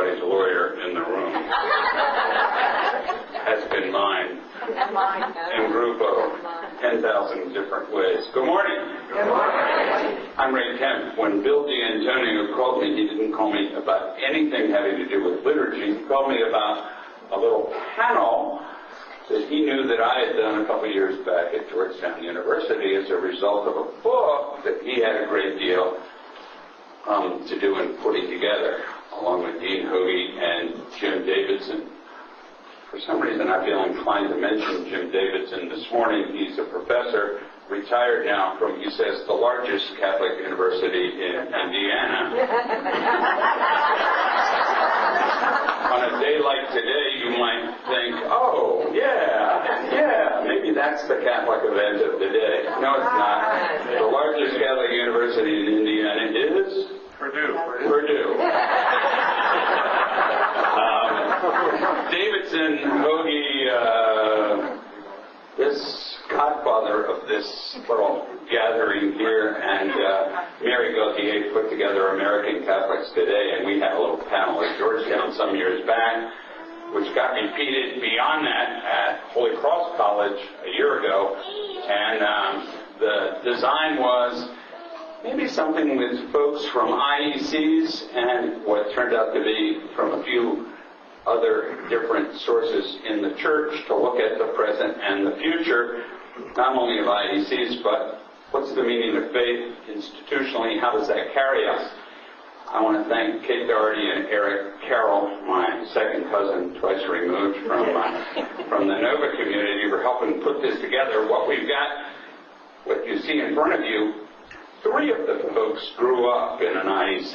everybody's lawyer in the room has been mine. In group of 10,000 different ways. Good morning. Good morning. I'm Ray Kemp. When Bill D'Antonio called me, he didn't call me about anything having to do with liturgy. He called me about a little panel that he knew that I had done a couple years back at Georgetown University as a result of a book that he had a great deal to do in putting together, along with Dean Hoagie and Jim Davidson. For some reason, I feel inclined to mention Jim Davidson this morning. He's a professor, retired now from, he says, the largest Catholic university in Indiana. On a day like today, you might think, oh, yeah, maybe that's the Catholic event of the day. No, it's not. The largest Catholic university in Indiana is? Purdue. Davidson, Hoagie, this godfather of this little gathering here, and Mary Gauthier put together American Catholics Today, and we had a little panel at Georgetown some years back, which got repeated beyond that at Holy Cross College a year ago, and the design was maybe something with folks from IECs and what turned out to be from a few other different sources in the church to look at the present and the future, not only of IECs, but what's the meaning of faith institutionally, how does that carry us? I want to thank Kate Doherty and Eric Carroll, my second cousin, twice removed from the Nova community, for helping put this together. What we've got, what you see in front of you, three of the folks grew up in an IEC,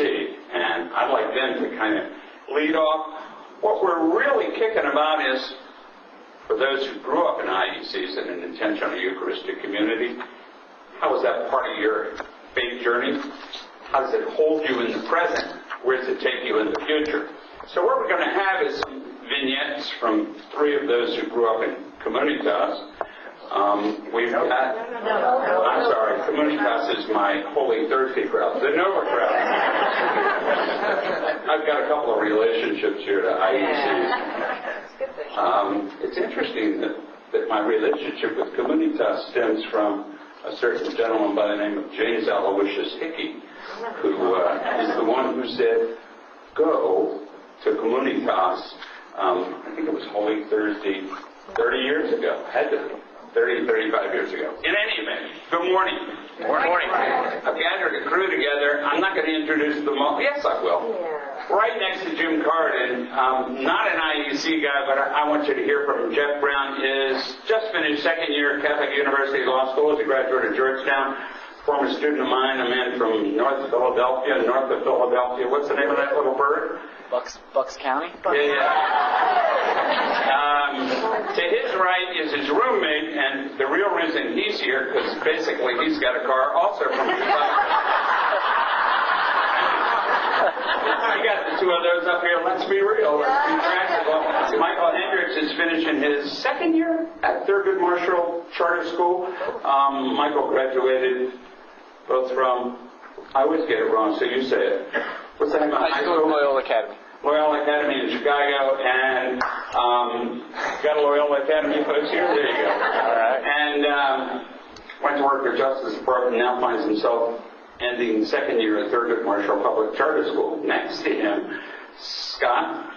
and I'd like them to kind of lead off. What we're really kicking about is, for those who grew up in IECs in an intentional Eucharistic community, how is that part of your faith journey? How does it hold you in the present? Where does it take you in the future? So what we're going to have is some vignettes from three of those who grew up in Comunitas. We've got, I'm sorry, Comunitas is my Holy Thursday crowd, the Nova crowd. I've got a couple of relationships here to IECs. It's interesting that my relationship with Comunitas stems from a certain gentleman by the name of James Aloysius Hickey, who is the one who said, go to Comunitas. I think it was Holy Thursday 30 years ago. Had to be. 30, 35 years ago. In any event, good morning. Good morning. I've gathered a crew together. I'm not going to introduce them all. Yes, I will. Yeah. Right next to Jim Carden, not an IEC guy, but I want you to hear from him. Jeff Brown is just finished second year at Catholic University Law School as a graduate of Georgetown. Former student of mine, a man from north of Philadelphia. What's the name of that little bird? Bucks County? Yeah. To his right is his roommate, and the real reason he's here, because basically he's got a car also from Chicago. You got the two of those up here. Let's be real. Let's be practical. Michael Hendricks is finishing his second year at Thurgood Marshall Charter School. Michael graduated both from, I always get it wrong, so you say it. What's the name of high school? Loyola Academy. Loyola Academy in Chicago, and got a Loyola Academy folks here. There you go. All right. And went to work for Justice Department, now finds himself ending second year at Thurgood Marshall Public Charter School. Next to him, Scott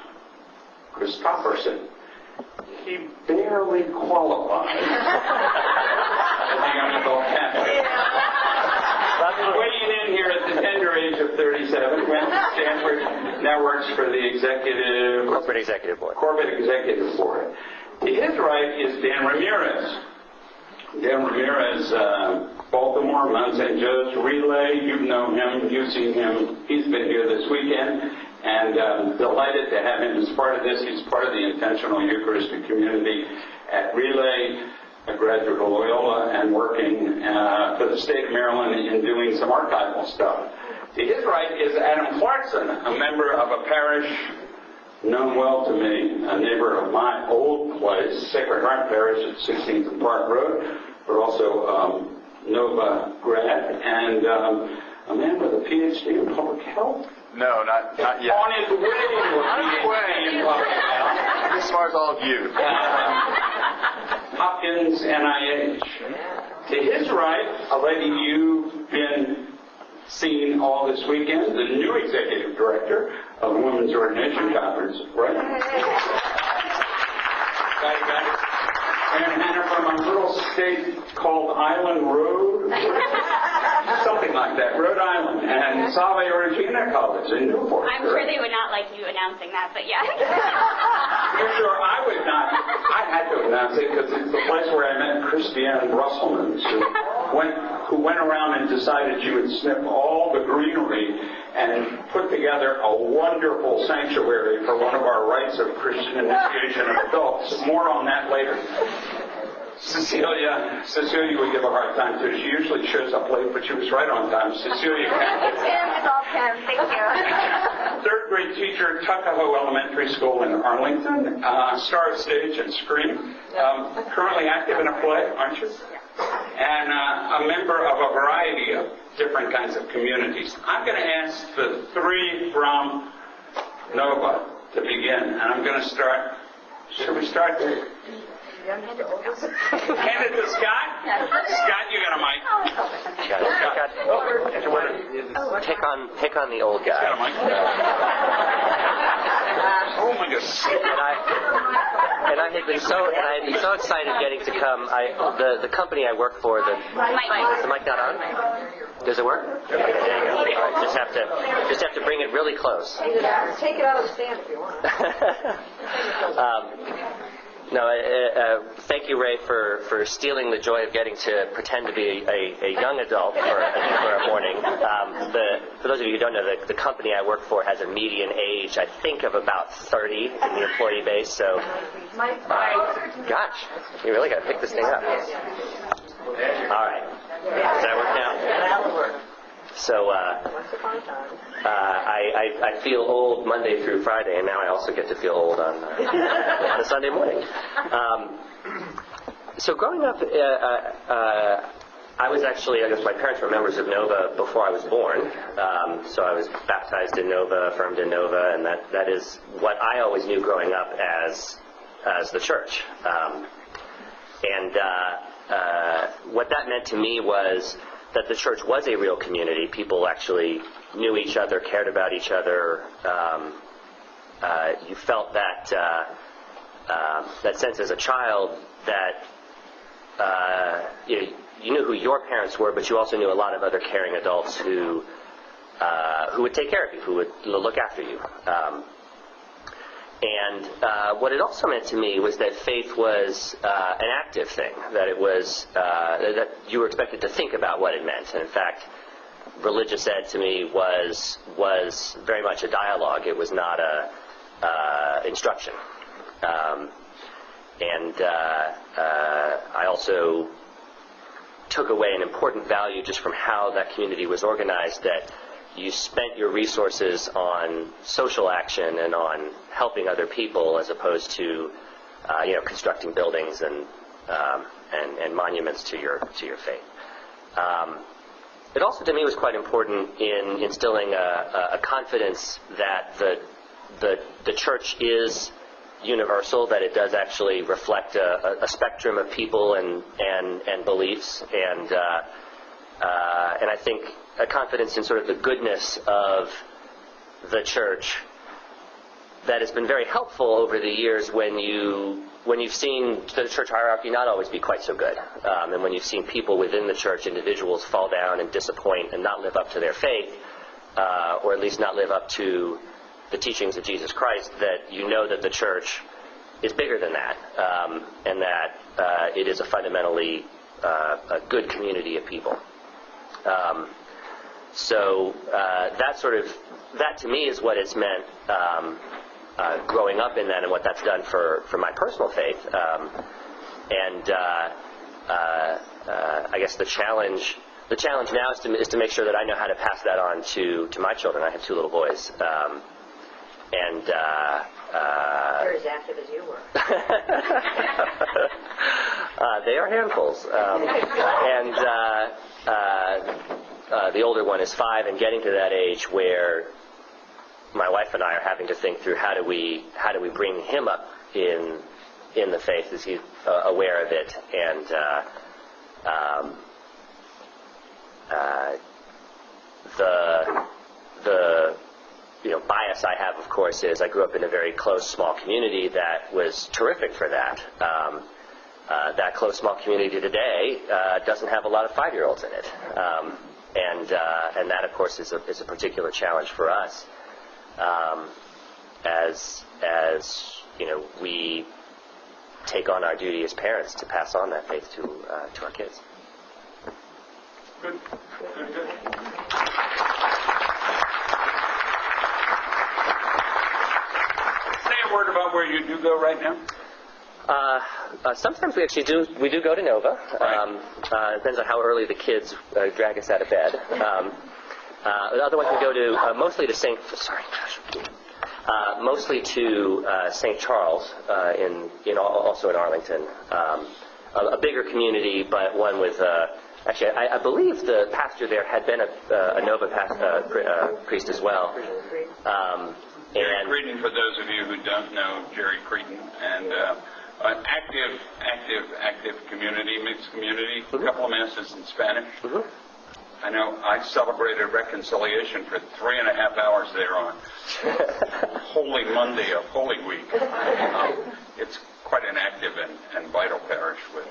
Christopherson. He barely qualifies as a young adult Catholic. Weighing in here at the tender age of 37, went to Stanford, now works for the Corporate Executive Board. To his right is Dan Ramirez. Dan Ramirez, Baltimore, Mount St. Joe's Relay. You know him, you've seen him. He's been here this weekend, and delighted to have him as part of this. He's part of the intentional Eucharistic community at Relay, a graduate of Loyola, and working for the state of Maryland in doing some archival stuff. To his right is Adam Clarkson, a member of a parish known well to me, a neighbor of my old place, Sacred Heart Parish at 16th and Park Road, but also Nova grad, and a man with a PhD in public health. No, not yet. On his way to As far as all of you. Hopkins NIH. To his right, a lady you've been seeing all this weekend, the new executive director of the Women's Ordination Conference, right? Got it. And from a little state called Island Road, something like that, Rhode Island, and Salve Regina College in Newport. I'm sure they would not like you announcing that, but yeah. You're sure I would not? I had to announce it because it's the place where I met Christiane Brusselmans, who went around and decided she would snip all the greenery and put together a wonderful sanctuary for one of our rites of Christian initiation of adults. More on that later. Cecilia would give a hard time too. She usually shows up late, but she was right on time. Cecilia It's all Kim. Thank you. third grade teacher, Tuckahoe Elementary School in Arlington, star of stage and screen. Currently active in a play, aren't you? And a member of a variety of different kinds of communities. I'm going to ask the three from Nova to begin, and I'm going to start. Should we start? Hand it to Scott. Scott, you got a mic. Pick on the old guy. Got a mic. Oh my goodness. And I had been so excited getting to come. The company I work for, the mic not on? Does it work? Okay, there you go. All right, just have to bring it really close. Take it out of the stand if you want. Thank you, Ray, for stealing the joy of getting to pretend to be a young adult for a morning. For those of you who don't know, the company I work for has a median age, I think, of about 30 in the employee base. So, gosh, you really got to pick this thing up. All right. Does that work now? That'll work. So I feel old Monday through Friday, and now I also get to feel old on a Sunday morning. So growing up, I was actually, I guess my parents were members of Nova before I was born. So I was baptized in Nova, affirmed in Nova, and that is what I always knew growing up as the church. What that meant to me was that the church was a real community. People actually knew each other, cared about each other. You felt that sense as a child that you knew who your parents were, but you also knew a lot of other caring adults who would take care of you, who would look after you. And what it also meant to me was that faith was an active thing, that it was that you were expected to think about what it meant. And in fact, religious ed to me was very much a dialogue. It was not a instruction. I also took away an important value just from how that community was organized, that you spent your resources on social action and on helping other people as opposed to, constructing buildings and monuments to your faith. It also, to me, was quite important in instilling a confidence that the church is universal, that it does actually reflect a spectrum of people and beliefs, and I think a confidence in sort of the goodness of the church that has been very helpful over the years when you've seen the church hierarchy not always be quite so good, and when you've seen people within the church, individuals, fall down and disappoint and not live up to their faith, or at least not live up to the teachings of Jesus Christ, that you know that the church is bigger than that, and that it is a fundamentally a good community of people. So that to me is what it's meant growing up in that, and what that's done for my personal faith. I guess the challenge now is to make sure that I know how to pass that on to my children. I have two little boys. They're as active as you were. They are handfuls. The older one is 5 and getting to that age where my wife and I are having to think through how do we bring him up in the faith? Is he aware of it? And the bias I have, of course, is I grew up in a very close, small community that was terrific for that. That close, small community today doesn't have a lot of 5-year-olds in it, and that, of course, is a particular challenge for us as we take on our duty as parents to pass on that faith to our kids. Good. Say a word about where you do go right now. Sometimes we actually do. We do go to Nova. Depends on how early the kids drag us out of bed. Otherwise, we go to mostly to St. Charles, also in Arlington. A bigger community, but one with. Actually, I believe the pastor there had been a Nova priest as well. Jerry Creedon, for those of you who don't know, Jerry Creedon, and an active community, mixed community, a couple of masses in Spanish. Mm-hmm. I know I celebrated reconciliation for 3.5 hours there on Holy Monday of Holy Week. It's quite an active and vital parish with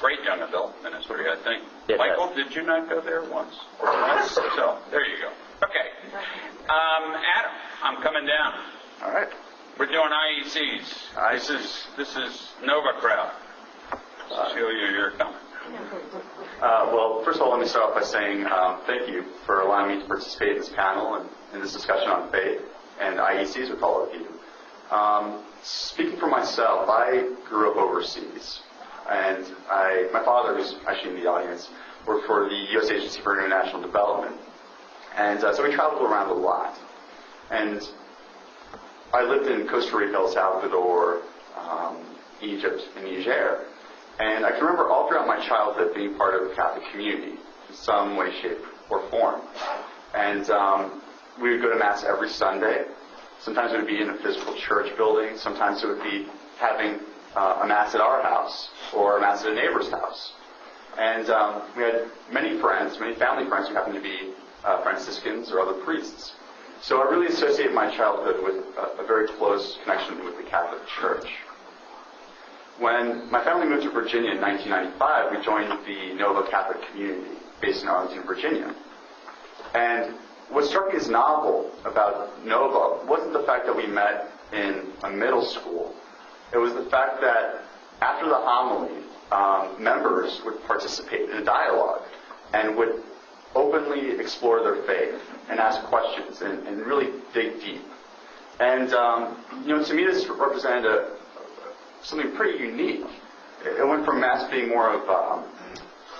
great young adult ministry, I think. Michael, did you not go there once or twice? So, there you go. Okay. Adam, I'm coming down. All right. We're doing IECs. This is Nova crowd. Cecilia, you're coming. Well, first of all, let me start off by saying thank you for allowing me to participate in this panel and in this discussion on faith and IECs with all of you. Speaking for myself, I grew up overseas, and my father, who's actually in the audience, worked for the U.S. Agency for International Development, and so we traveled around a lot. And I lived in Costa Rica, El Salvador, Egypt, and Niger. And I can remember all throughout my childhood being part of a Catholic community in some way, shape, or form. And we would go to Mass every Sunday. Sometimes it would be in a physical church building. Sometimes it would be having a Mass at our house or a Mass at a neighbor's house. And we had many family friends who happened to be Franciscans or other priests. So I really associate my childhood with a very close connection with the Catholic Church. When my family moved to Virginia in 1995, we joined the Nova Catholic community based in Arlington, Virginia. And what struck me as novel about Nova wasn't the fact that we met in a middle school. It was the fact that after the homily, members would participate in a dialogue and would openly explore their faith and ask questions and really dig deep. And, to me this represented something pretty unique. It went from Mass being more of,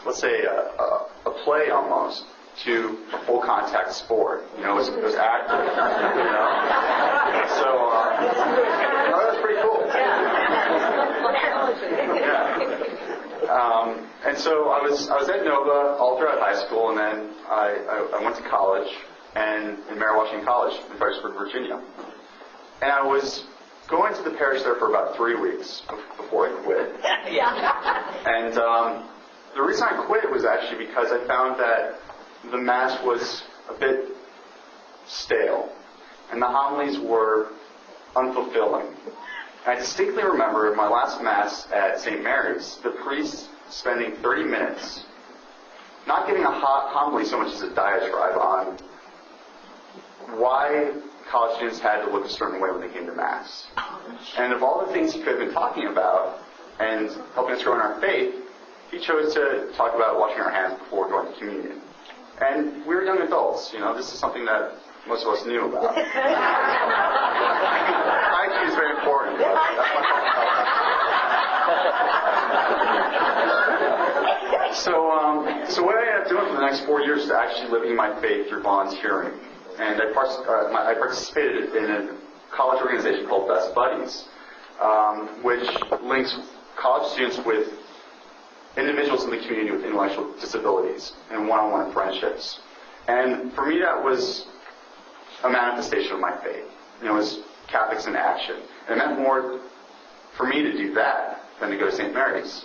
let's say, a play almost, to a full contact sport. It was active. So, that was pretty cool. Yeah. And so I was at Nova all throughout high school, and then I went to college, and in Mary Washington College in Fredericksburg, Virginia. And I was going to the parish there for about 3 weeks before I quit. And the reason I quit was actually because I found that the Mass was a bit stale, and the homilies were unfulfilling. And I distinctly remember my last Mass at St. Mary's, the priest spending 30 minutes not giving a homily so much as a diatribe on why college students had to look a certain way when they came to Mass. And of all the things he could have been talking about and helping us grow in our faith, he chose to talk about washing our hands before going to communion. And we were young adults, this is something that most of us knew about. Hygiene is very important. So what I ended up doing for the next 4 years is actually living my faith through volunteering. And I participated in a college organization called Best Buddies, which links college students with individuals in the community with intellectual disabilities and one-on-one friendships. And for me, that was a manifestation of my faith. It was Catholics in Action. And it meant more for me to do that than to go to St. Mary's.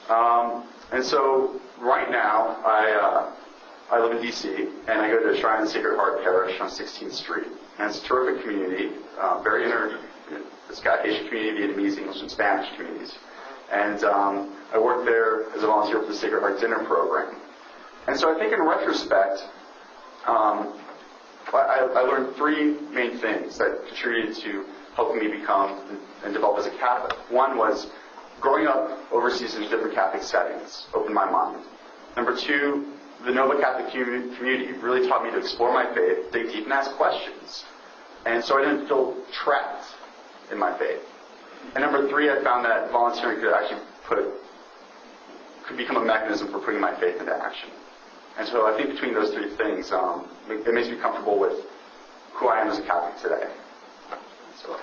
And so right now, I live in D.C., and I go to Shrine of the Sacred Heart Parish on 16th Street. And it's a terrific community, it's got Asian community, Vietnamese, English, and Spanish communities. And I work there as a volunteer for the Sacred Heart Dinner Program. And so I think in retrospect, I learned three main things that contributed to helping me become and develop as a Catholic. One was growing up overseas in different Catholic settings opened my mind. Number two, the Nova Catholic community really taught me to explore my faith, dig deep, and ask questions. And so I didn't feel trapped in my faith. And number three, I found that volunteering could become a mechanism for putting my faith into action. And so I think between those three things, it makes me comfortable with who I am as a Catholic today. So,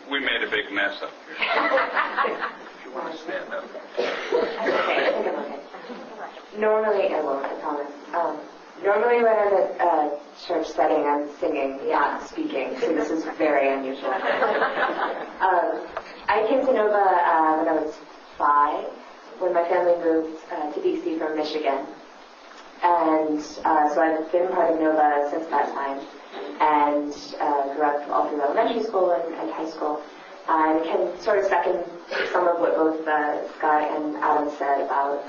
We made a big mess up here. If you want to stand up. Normally, I won't, I promise. Normally when I'm at a church setting, I'm singing, not speaking, so this is very unusual. I came to Nova when I was 5, when my family moved to D.C. from Michigan. And so I've been part of Nova since that time, and grew up all through elementary school and high school. And can sort of second some of what both Scott and Adam said about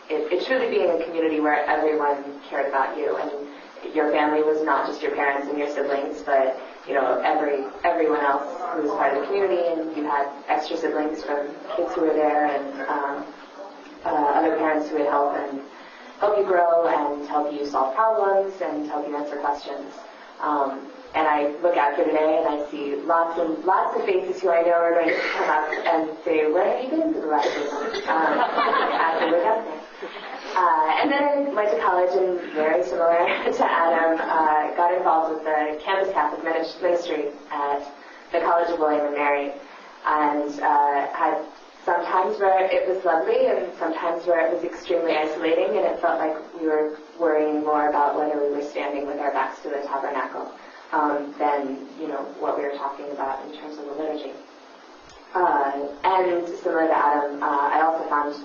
it truly being a community where everyone cared about you, and your family was not just your parents and your siblings, but everyone else who was part of the community, and you had extra siblings from kids who were there, and other parents who would help you grow and help you solve problems and help you answer questions. And I look out here today and I see lots of faces who I know are going to come up and say, "Where have you been for the last 2 months?" After we got there. And then I went to college, and very similar to Adam, got involved with the Campus Catholic Ministry at the College of William and Mary, and had some times where it was lovely and sometimes where it was extremely isolating, and it felt like we were worrying more about whether we were standing with our backs to the tabernacle than what we were talking about in terms of the liturgy. And similar to Adam, I also found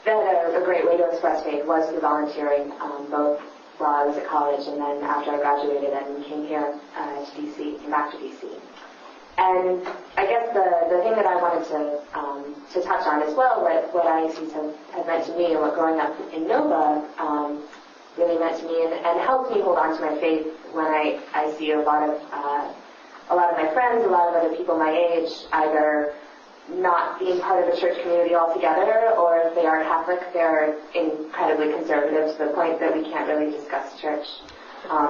that a great way to express faith was through volunteering, both while I was at college and then after I graduated and came here to DC, came back to DC. And I guess the thing that I wanted to touch on as well, what IECs have meant to me, and what growing up in Nova really meant to me, and helped me hold on to my faith when I see a lot of my friends, a lot of other people my age, either not being part of a church community altogether, or if they are Catholic, they're incredibly conservative to the point that we can't really discuss church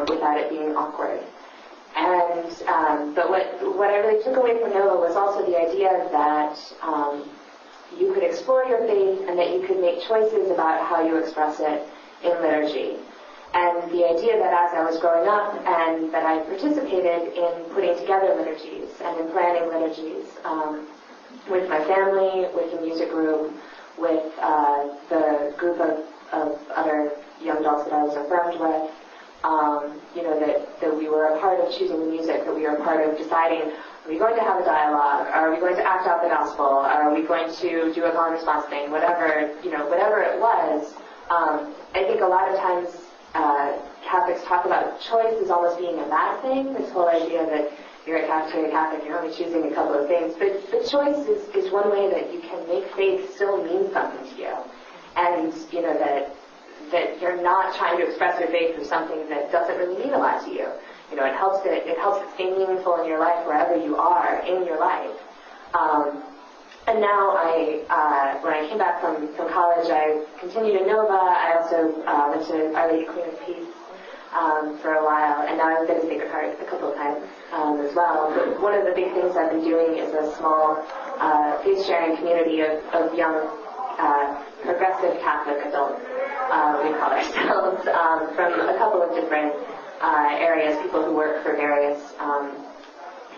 without it being awkward. And but what I really took away from Nova was also the idea that you could explore your faith and that you could make choices about how you express it in liturgy. And the idea that as I was growing up and that I participated in putting together liturgies and in planning liturgies with my family, with the music group, with the group of other young adults that I was affirmed with, that we were a part of choosing the music, that we were a part of deciding, are we going to have a dialogue? Are we going to act out the gospel? Are we going to do a call and response thing? Whatever it was, I think a lot of times Catholics talk about choice as almost being a bad thing, this whole idea that you're a Catholic, you're only choosing a couple of things. But choice is one way that you can make faith still mean something to you. And, that you're not trying to express your faith through something that doesn't really mean a lot to you. It helps it stay meaningful in your life wherever you are in your life. And now when I came back from college, I continued in Nova. I also went to Our Lady Queen of Peace for a while, and now I've been to Sacred Heart a couple of times as well. But one of the big things I've been doing is a small faith-sharing community of young progressive Catholic adults, we call ourselves, from a couple of different areas, people who work for various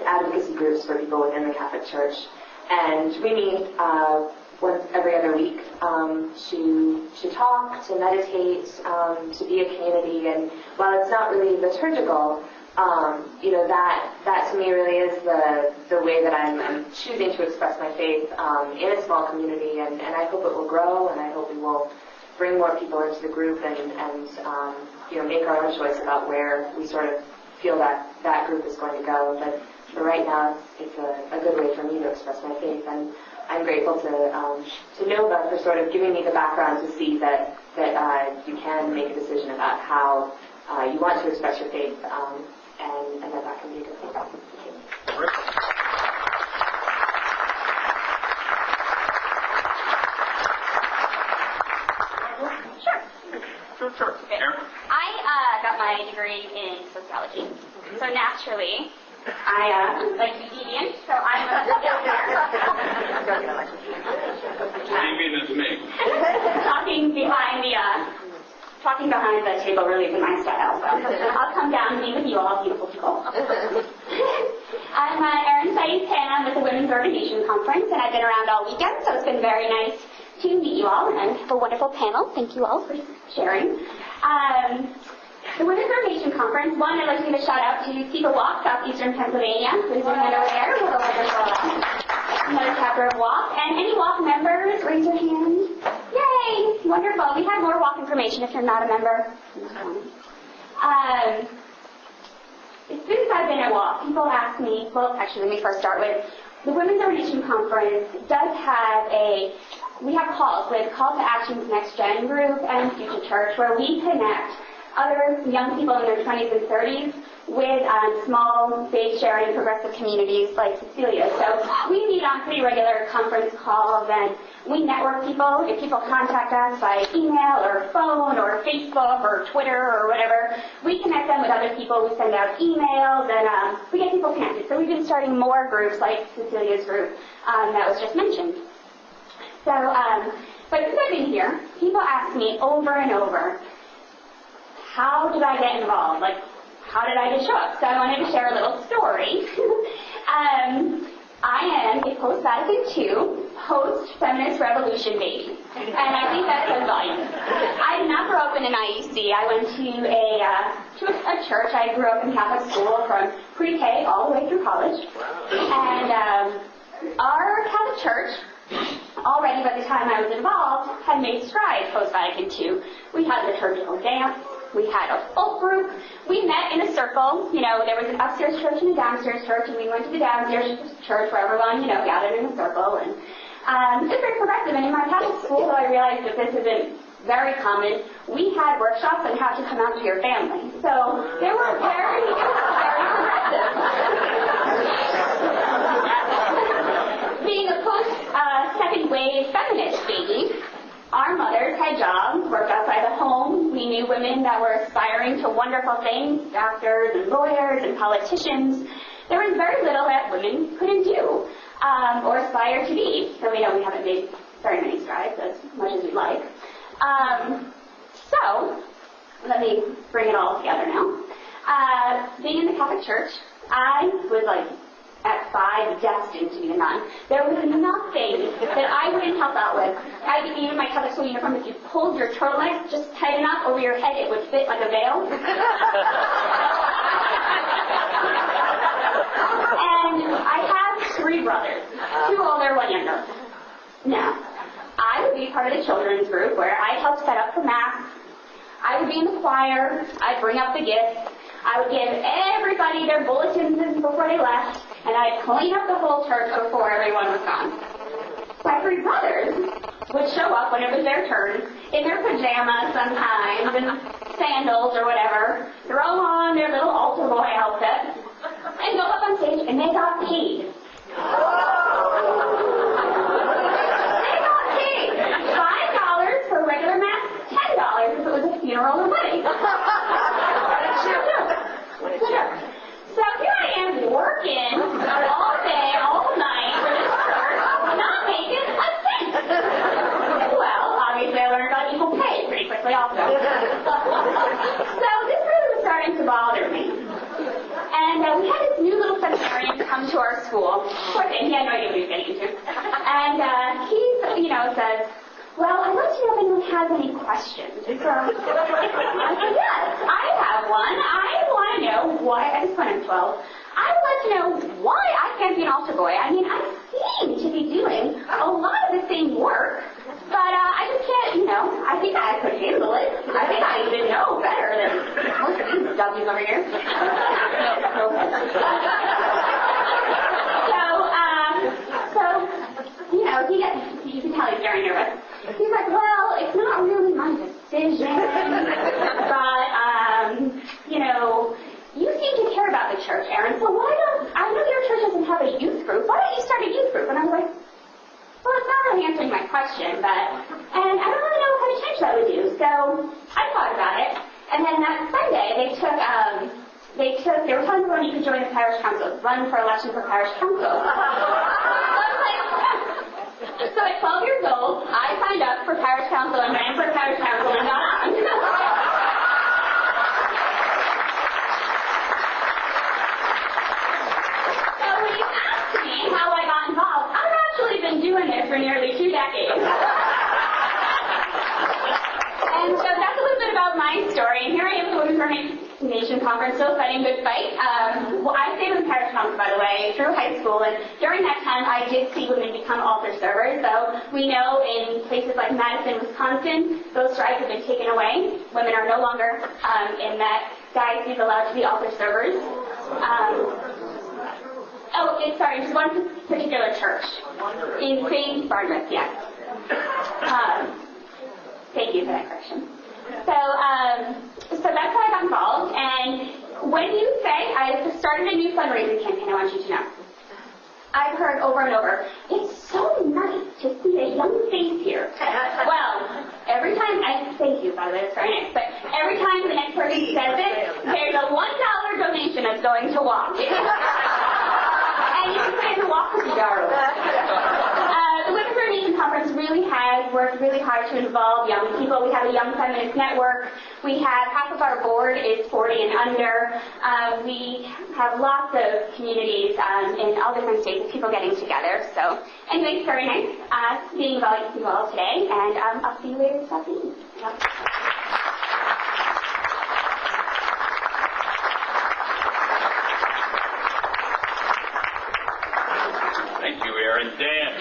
advocacy groups for people within the Catholic Church. And we meet once every other week to talk, to meditate, to be a community. And while it's not really liturgical, that to me really is the way that I'm choosing to express my faith in a small community. And I hope it will grow, and I hope we will bring more people into the group and make our own choice about where we sort of feel that group is going to go. But for right now, it's a good way for me to express my faith. And I'm grateful to Nova for sort of giving me the background to see that you can make a decision about how you want to express your faith, and that can be a good thing. Thank you. Sure. Aaron? I got my degree in sociology. So naturally, I like to be deviant, so I'm a Deviant is me. Talking behind the table really isn't my style, so I'll come down and be with you all beautiful people. I'm Erin Saeed-Tan with the Women's Ordination Conference, and I've been around all weekend, so it's been very nice to meet you all, and I have a wonderful panel. Thank you all for sharing. The Women's Ordination Conference, one, I'd like to give a shout out to Cedar Walk, Southeastern Pennsylvania, who's doing it over there with a wonderful another chapter of WALK. And any WALK members, raise your hand. Yay! Wonderful. We have more WALK information if you're not a member. Since I've been at WALK, people ask me, well, actually, let me first start with, the Women's Ordination Conference does have we have calls with Call to Actions Next Gen group and Future Church, where we connect other young people in their 20s and 30s with small, faith-sharing, progressive communities like Cecilia. So we meet on pretty regular conference calls, and we network people. If people contact us by email or phone or Facebook or Twitter or whatever, we connect them with other people. We send out emails, and we get people connected. So we've been starting more groups like Cecilia's group that was just mentioned. So, but since I've been here, people ask me over and over, how did I get involved? Like, how did I just show up? So I wanted to share a little story. I am a post-Vatican II, post-feminist revolution baby. And I think that says volumes. I did not grow up in an IEC. I went to a church. I grew up in Catholic school from pre-K all the way through college. And our Catholic church, already by the time I was involved, had made strides post-Vatican II. We had liturgical dance. We had a folk group. We met in a circle. You know, there was an upstairs church and a downstairs church, and we went to the downstairs church where everyone, gathered in a circle. And it was very progressive. And in my Catholic school, though I realized that this isn't very common, we had workshops on how to come out to your family. So they were very, very progressive. Being a post-second wave feminist baby, our mothers had jobs, worked outside the home. We knew women that were aspiring to wonderful things, doctors and lawyers and politicians. There was very little that women couldn't do or aspire to be. So we know we haven't made very many strides, as much as we'd like. So let me bring it all together now. Being in the Catholic Church, I was at 5 destined to be a nun. There was nothing that I wouldn't help out with. Even my Catholic school uniform, if you pulled your turtleneck just tight enough over your head, it would fit like a veil. And I have 3 brothers, 2 older, 1 younger. Now, I would be part of the children's group where I helped set up for Mass. I would be in the choir. I'd bring up the gifts. I would give everybody their bulletins before they left, and I'd clean up the whole church before everyone was gone. My 3 brothers would show up when it was their turn, in their pajamas sometimes, and sandals or whatever, throw on their little altar boy outfit, and go up on stage, and they got paid. They got paid $5 for regular Mass, $10 if it was a funeral or wedding. So here I am working all day, all night for this church, not making a cent. Well, obviously I learned about equal pay pretty quickly also. So this really was starting to bother me. And we had this new little seminarian come to our school. Of course, and he had no idea what he was getting into. says, well, I'd like to know if anyone has any questions. So I said, yes, I have one. I want to know why, at this point I'm 12, I would like to know why I can't be an altar boy. I mean, I seem to be doing a lot of the same work, but I just can't, I think I could handle it. I think I even know better than most of these W's over here. You can tell he's very nervous. He's like, well, it's not really my decision, but, you seem to care about the church, Aaron, so I know your church doesn't have a youth group, why don't you start a youth group? And I was like, well, it's not really answering my question, and I don't really know what kind of change that would do, so I thought about it, and then that Sunday, they were telling everyone you could join the parish council, run for election for parish council. So at 12 years old, I signed up for parish council and ran for parish council and got on. So when you ask me how I got involved, I've actually been doing this for nearly 2 decades. And so that's a little bit about my story. And here I am at the Women's Nation Conference, still fighting good fight. I stayed with parish council, by the way, through high school, and during that time I did see women become altar servers. So we know in places like Madison, Wisconsin, those strikes have been taken away. Women are no longer in that diocese allowed to be altar servers. Just one particular church. In St. Barnabas, yes. Thank you for that correction. So that's how I got involved, and when you say, I started a new fundraising campaign, I want you to know. I've heard over and over, it's so nice to see a young face here. Well, every time, thank you, by the way, that's very nice, but every time the next person says it, there's a $1 donation that's going to walk. And you can say the walk with Yarrow. The Women's Nation Conference really has worked really hard to involve young people. We have a young feminist network. We have half of our board is 40 and under. We have lots of communities in all different states of people getting together. So anyway, it's very nice being involved today, and I'll see you later this afternoon. Thank you, Aaron. Dan.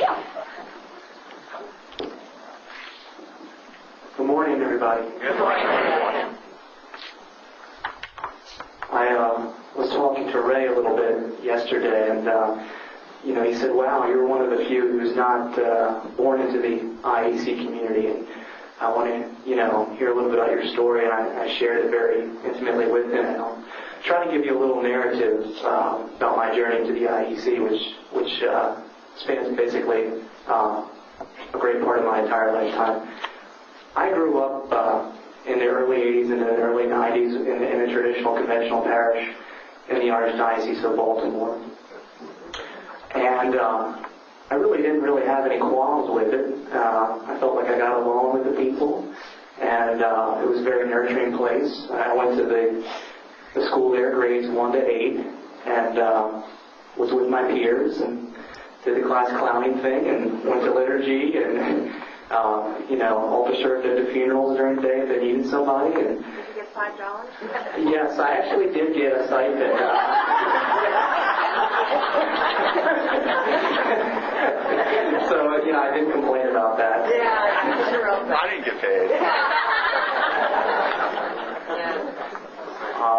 Good morning, everybody. Good morning. I was talking to Ray a little bit yesterday, and he said, "Wow, you're one of the few who's not born into the IEC community." And I want to, hear a little bit about your story, and I shared it very intimately with him. And I'll try to give you a little narrative about my journey to the IEC, which spans basically a great part of my entire lifetime. I grew up in the early 80s and the early 90s in a traditional conventional parish in the Archdiocese of Baltimore. And I really didn't have any qualms with it. I felt like I got along with the people, and it was a very nurturing place. I went to the school there, grades 1 to 8, and was with my peers and did the class clowning thing and went to liturgy and altar served at the funerals during the day if they needed somebody. And Did you get $5? yes, I actually did get a stipend. So, I didn't complain about that. Yeah, sure. I didn't get paid.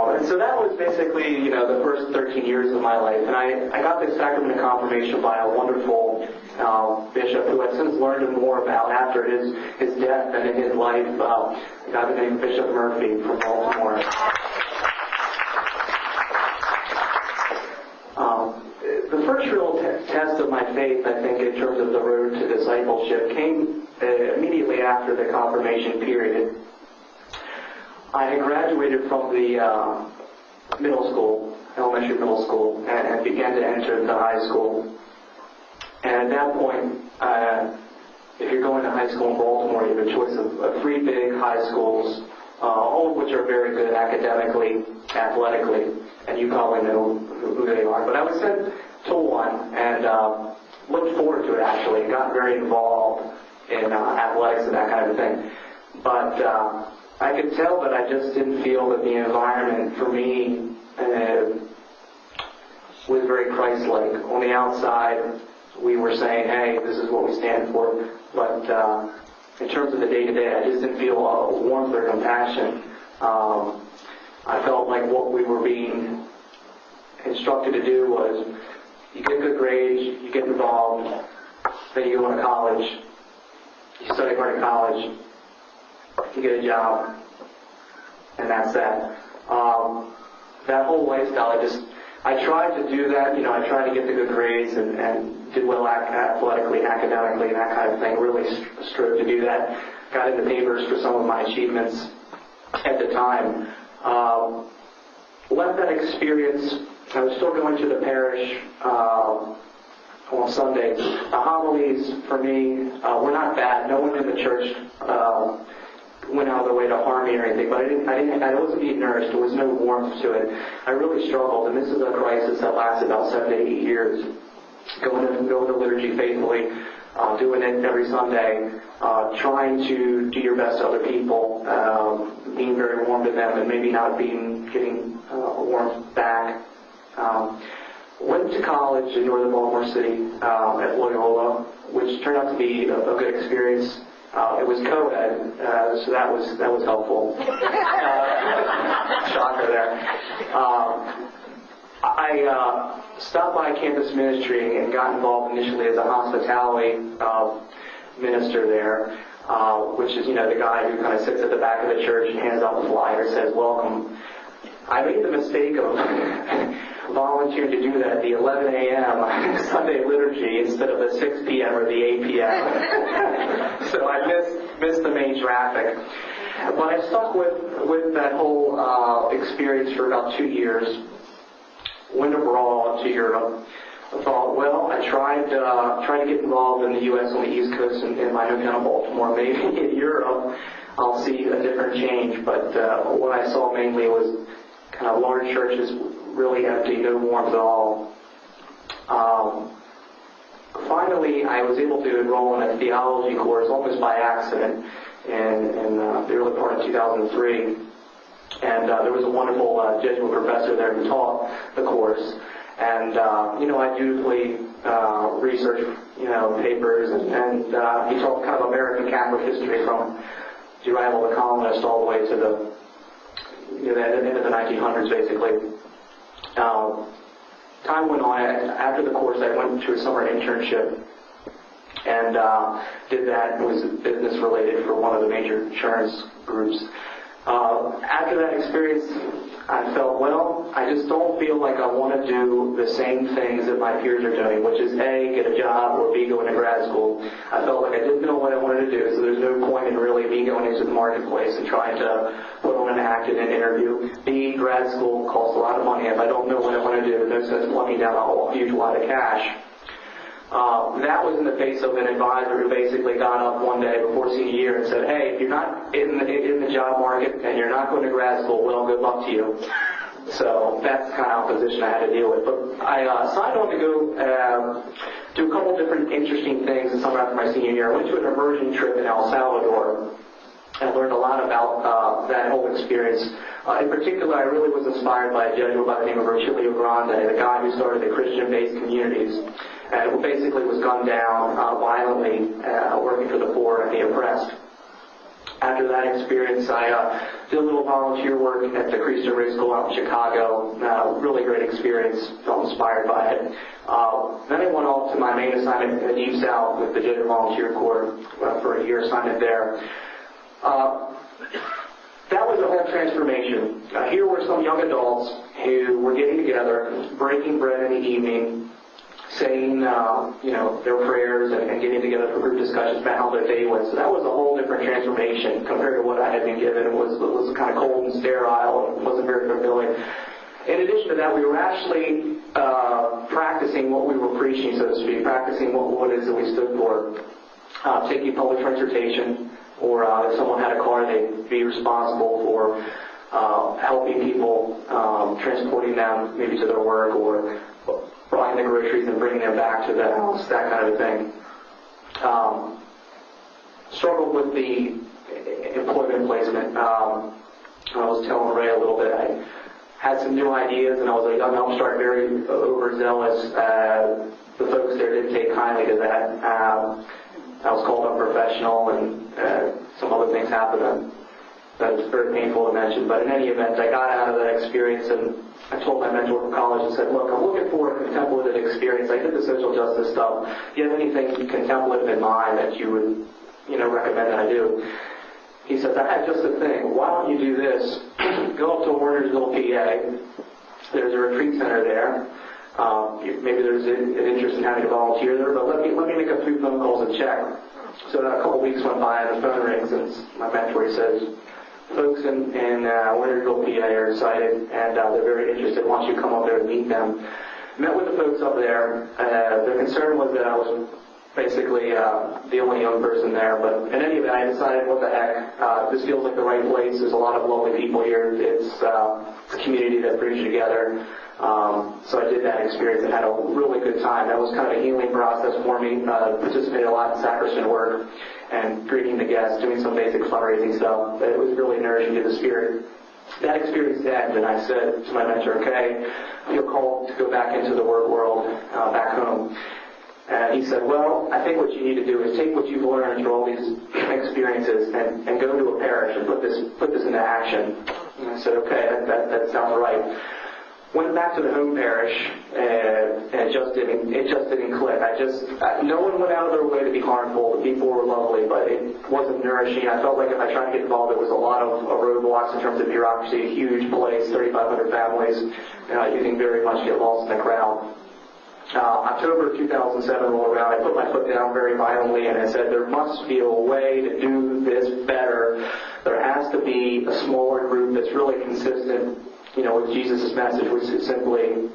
And so that was basically, the first 13 years of my life. And I got this sacrament of confirmation by a wonderful bishop who I've since learned more about after his death and in his life, a guy named Bishop Murphy from Baltimore. The first real test of my faith, I think, in terms of the road to discipleship, came immediately after the confirmation period. I had graduated from the elementary middle school, and began to enter the high school. And at that point, if you're going to high school in Baltimore, you have a choice of 3 big high schools, all of which are very good academically, athletically, and you probably know who they are. But I was sent to one, and looked forward to it, actually. Got very involved in athletics and that kind of thing. But I could tell that I just didn't feel that the environment for me was very Christ-like. On the outside, we were saying, hey, this is what we stand for. But in terms of the day-to-day, I just didn't feel a warmth or compassion. I felt like what we were being instructed to do was you get good grades, you get involved, then you go to college, you study hard in college, you get a job, and that's that. That whole lifestyle, I tried to do that, I tried to get the good grades and did well athletically, academically, and that kind of thing. Really strove to do that. Got into papers for some of my achievements at the time. Left that experience. I was still going to the parish on Sunday. The homilies for me were not bad. No one in the church went out of their way to harm me or anything, but I wasn't being nourished. There was no warmth to it. I really struggled, and this is a crisis that lasted about 7 to 8 years. Going to liturgy faithfully, doing it every Sunday, trying to do your best to other people, being very warm to them, and maybe not getting warmth back. Went to college in northern Baltimore City at Loyola, which turned out to be a good experience. It was co-ed, so that was helpful. Shocker there. I stopped by campus ministry and got involved initially as a hospitality minister there, which is, the guy who kind of sits at the back of the church and hands out the flyer and says, welcome. I made the mistake of volunteering to do that at the 11 a.m. Sunday liturgy instead of the 6 p.m. or the 8 p.m. So I missed the main traffic. But I stuck with that whole experience for about 2 years. Went abroad to Europe. I thought, well, I tried to get involved in the U.S. on the East Coast in my hometown of Baltimore. Maybe in Europe I'll see a different change. But what I saw mainly was kind of large churches, really empty, no warmth at all. Finally, I was able to enroll in a theology course almost by accident in the early part of 2003. And there was a wonderful Jesuit professor there who taught the course. And, I dutifully researched, papers, and he taught kind of American Catholic history from the arrival of the colonists all the way to the end of the 1900s, basically. Time went on. After the course, I went to a summer internship and did that. It was business related for one of the major insurance groups. After that experience, I felt, well, I just don't feel like I want to do the same things that my peers are doing, which is A, get a job, or B, go into grad school. I felt like I didn't know what I wanted to do, so there's no point in really me going into the marketplace and trying to put on an act in an interview. B, grad school costs a lot of money. If I don't know what I want to do, no sense plugging down a huge lot of cash. That was in the face of an advisor who basically got up one day before senior year and said, hey, if you're not in the job market and you're not going to grad school, well, good luck to you. So that's the kind of opposition I had to deal with. But I signed on to go do a couple different interesting things the summer after my senior year. I went to an immersion trip in El Salvador and learned a lot about that whole experience. In particular, I really was inspired by a Jesuit by the name of Virgilio Grande, the guy who started the Christian-based communities, and who basically was gunned down violently working for the poor and the oppressed. After that experience, I did a little volunteer work at the Christian Race School out in Chicago. Really great experience. Felt inspired by it. Then I went off to my main assignment at Deep South with the Jesuit Volunteer Corps for a year assignment there. That was a whole transformation. Here were some young adults who were getting together, breaking bread in the evening, saying, their prayers and getting together for group discussions about how their day went. So that was a whole different transformation compared to what I had been given. It was kind of cold and sterile and wasn't very fulfilling. In addition to that, we were actually practicing what we were preaching, so to speak, practicing what it is that we stood for. Taking public transportation, or if someone had a car, they'd be responsible for helping people, transporting them maybe to their work, or buying the groceries and bringing them back to the house, that kind of thing. struggled with the employment placement. I was telling Ray a little bit. I had some new ideas, and I was a young upstart, very overzealous. The folks there didn't take kindly to that. I was called unprofessional, and some other things happened that was very painful to mention. But in any event, I got out of that experience, and I told my mentor from college and said, look, I'm looking for a contemplative experience. I did the social justice stuff. Do you have anything contemplative in mind that you would, recommend that I do? He says, I had just a thing. Why don't you do this? Go up to Warnersville, PA. There's a retreat center there. Maybe there's an interest in having to volunteer there, but let me make a few phone calls and check. So a couple weeks went by, and the phone rings, and my mentor says, folks in Warnersville, PA are excited, and they're very interested. Why don't you come up there and meet them? Met with the folks up there. The concern was that I was basically the only young person there, but in any event, I decided, what the heck, this feels like the right place. There's a lot of lovely people here. It's a community that brings you together. So I did that experience and had a really good time. That was kind of a healing process for me. Participated a lot in sacristan work and greeting the guests, doing some basic fundraising stuff. It was really nourishing to the spirit. That experience ended, and I said to my mentor, okay, I feel called to go back into the work world back home. And he said, well, I think what you need to do is take what you've learned through all these experiences and go to a parish and put this into action. And I said, okay, that sounds right. Went back to the home parish, and it just didn't click. No one went out of their way to be harmful. The people were lovely, but it wasn't nourishing. I felt like if I tried to get involved, there was a lot of roadblocks in terms of bureaucracy. A huge place, 3,500 families. You can very much get lost in the crowd. October 2007 rolled around. I put my foot down very violently, and I said, there must be a way to do this better. There has to be a smaller group that's really consistent, with Jesus' message, which is simply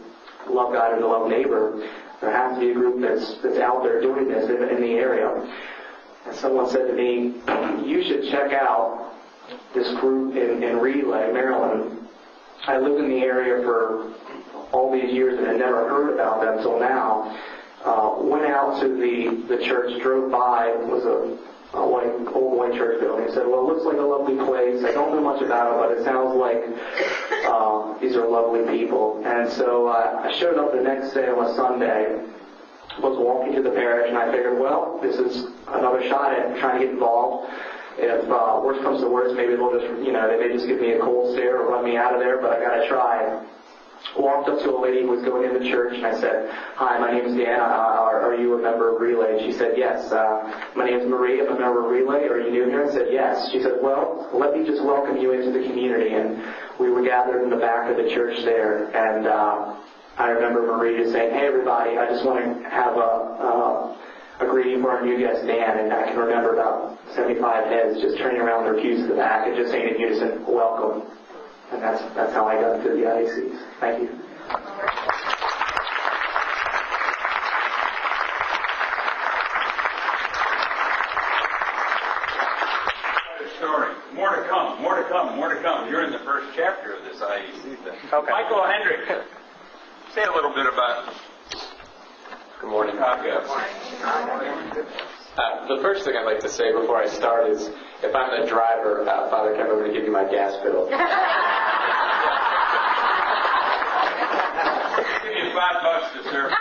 love God and to love neighbor. There has to be a group that's out there doing this in the area. And someone said to me, you should check out this group in Relay, Maryland. I lived in the area for all these years and had never heard about them until now. Went out to the church, drove by. It was a old white church building. Said, well, it looks like a lovely place. I don't know much about it, but it sounds like these are lovely people. And so I showed up the next day on a Sunday, was walking to the parish, and I figured, well, this is another shot at trying to get involved. If worse comes to worse, maybe they'll just, they may just give me a cold stare or run me out of there, but I got to try. Walked up to a lady who was going into church, and I said, hi, my name is Dan. Are you a member of Relay? And she said, yes. My name is Marie. I'm a member of Relay. Are you new here? I said, yes. She said, well, let me just welcome you into the community. And we were gathered in the back of the church there, and I remember Marie just saying, hey, everybody, I just want to have a greeting for our new guest, Dan. And I can remember about 75 heads just turning around their pews to the back and just saying in unison, welcome. And that's how I got into the IECs. Thank you. Story. More to come, more to come, more to come. You're in the first chapter of this IEC thing. Okay. Michael Hendricks, say a little bit about Good morning. Yes. The first thing I'd like to say before I start is, if I'm the driver, Father Kevin, I'm going to give you my gas bill. Give you $5 to serve.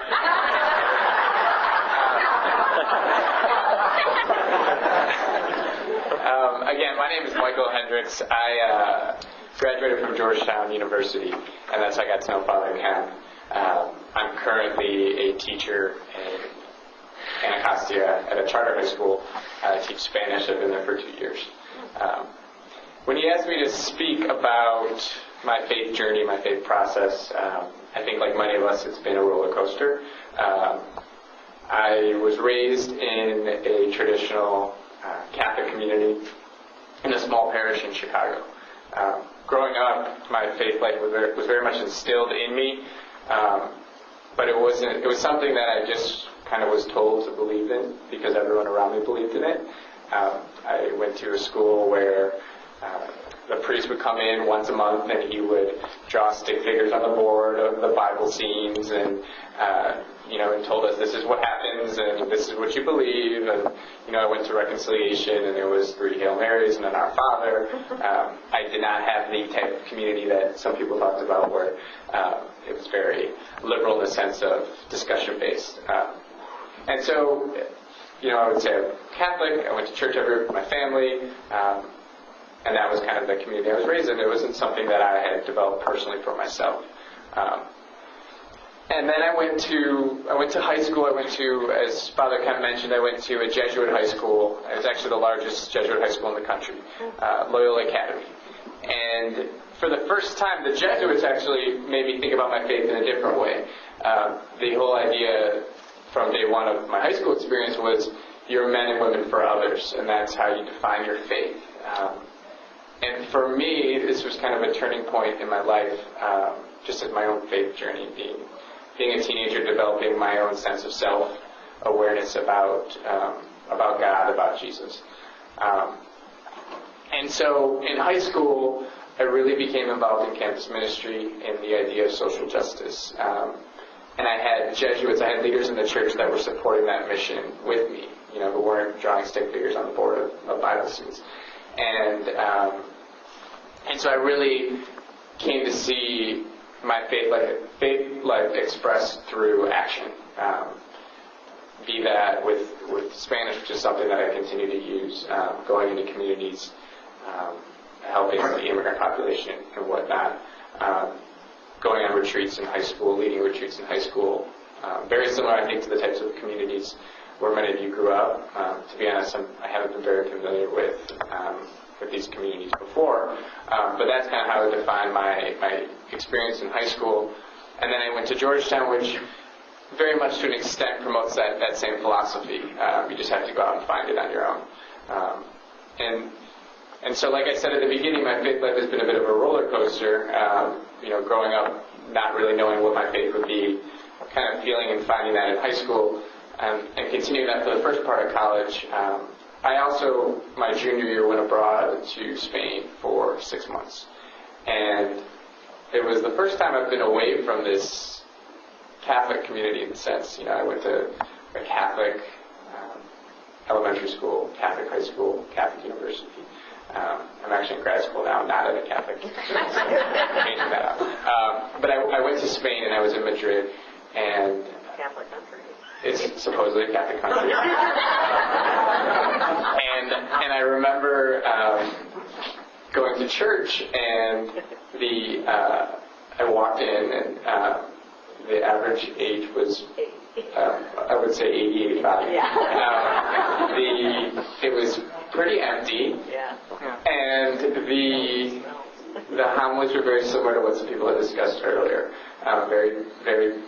Again, my name is Michael Hendricks. I graduated from Georgetown University, and that's how I got to know Father Ken. I'm currently a teacher in Anacostia at a charter high school. I teach Spanish. I've been there for 2 years. When he asked me to speak about my faith journey, my faith process, I think like many of us, it's been a roller coaster. I was raised in a traditional Catholic community in a small parish in Chicago. Growing up, my faith life was very much instilled in me, but it was something that I just kind of was told to believe in because everyone around me believed in it. I went to a school where the priest would come in once a month and he would draw stick figures on the board of the Bible scenes and, and told us this is what happens and this is what you believe. And, I went to reconciliation and there was 3 Hail Marys and an Our Father. I did not have the type of community that some people talked about where it was very liberal in the sense of discussion-based. And so, I would say I'm Catholic. I went to church every week with my family. And that was kind of the community I was raised in. It wasn't something that I had developed personally for myself. And then I went to high school. I went to, as Father Kemp mentioned, I went to a Jesuit high school. It was actually the largest Jesuit high school in the country, Loyola Academy. And for the first time, the Jesuits actually made me think about my faith in a different way. The whole idea from day one of my high school experience was you're men and women for others, and that's how you define your faith. And for me, this was kind of a turning point in my life, just in my own faith journey, being a teenager, developing my own sense of self-awareness about God, about Jesus. And so in high school, I really became involved in campus ministry and the idea of social justice. And I had Jesuits, I had leaders in the church that were supporting that mission with me, who weren't drawing stick figures on the board of Bible scenes. And so I really came to see my faith life expressed through action. Be that with Spanish, which is something that I continue to use, going into communities, helping the immigrant population and whatnot, going on retreats in high school, leading retreats in high school. Very similar, I think, to the types of communities where many of you grew up. To be honest, I haven't been very familiar with these communities before. But that's kind of how I defined my experience in high school. And then I went to Georgetown, which very much to an extent promotes that same philosophy. You just have to go out and find it on your own. And so, like I said at the beginning, my faith life has been a bit of a roller coaster. Growing up, not really knowing what my faith would be, kind of feeling and finding that in high school, and continuing that for the first part of college. I also, my junior year, went abroad to Spain for 6 months. And it was the first time I've been away from this Catholic community in the sense, I went to a Catholic elementary school, Catholic high school, Catholic university. I'm actually in grad school now, not at a Catholic. Changing that up. But I went to Spain and I was in Madrid, and Catholic country. It's supposedly a Catholic country. And I remember going to church, and I walked in, and the average age was, I would say 80, 85. Yeah. It was pretty empty. Yeah. And the homilies were very similar to what some people had discussed earlier. Very, very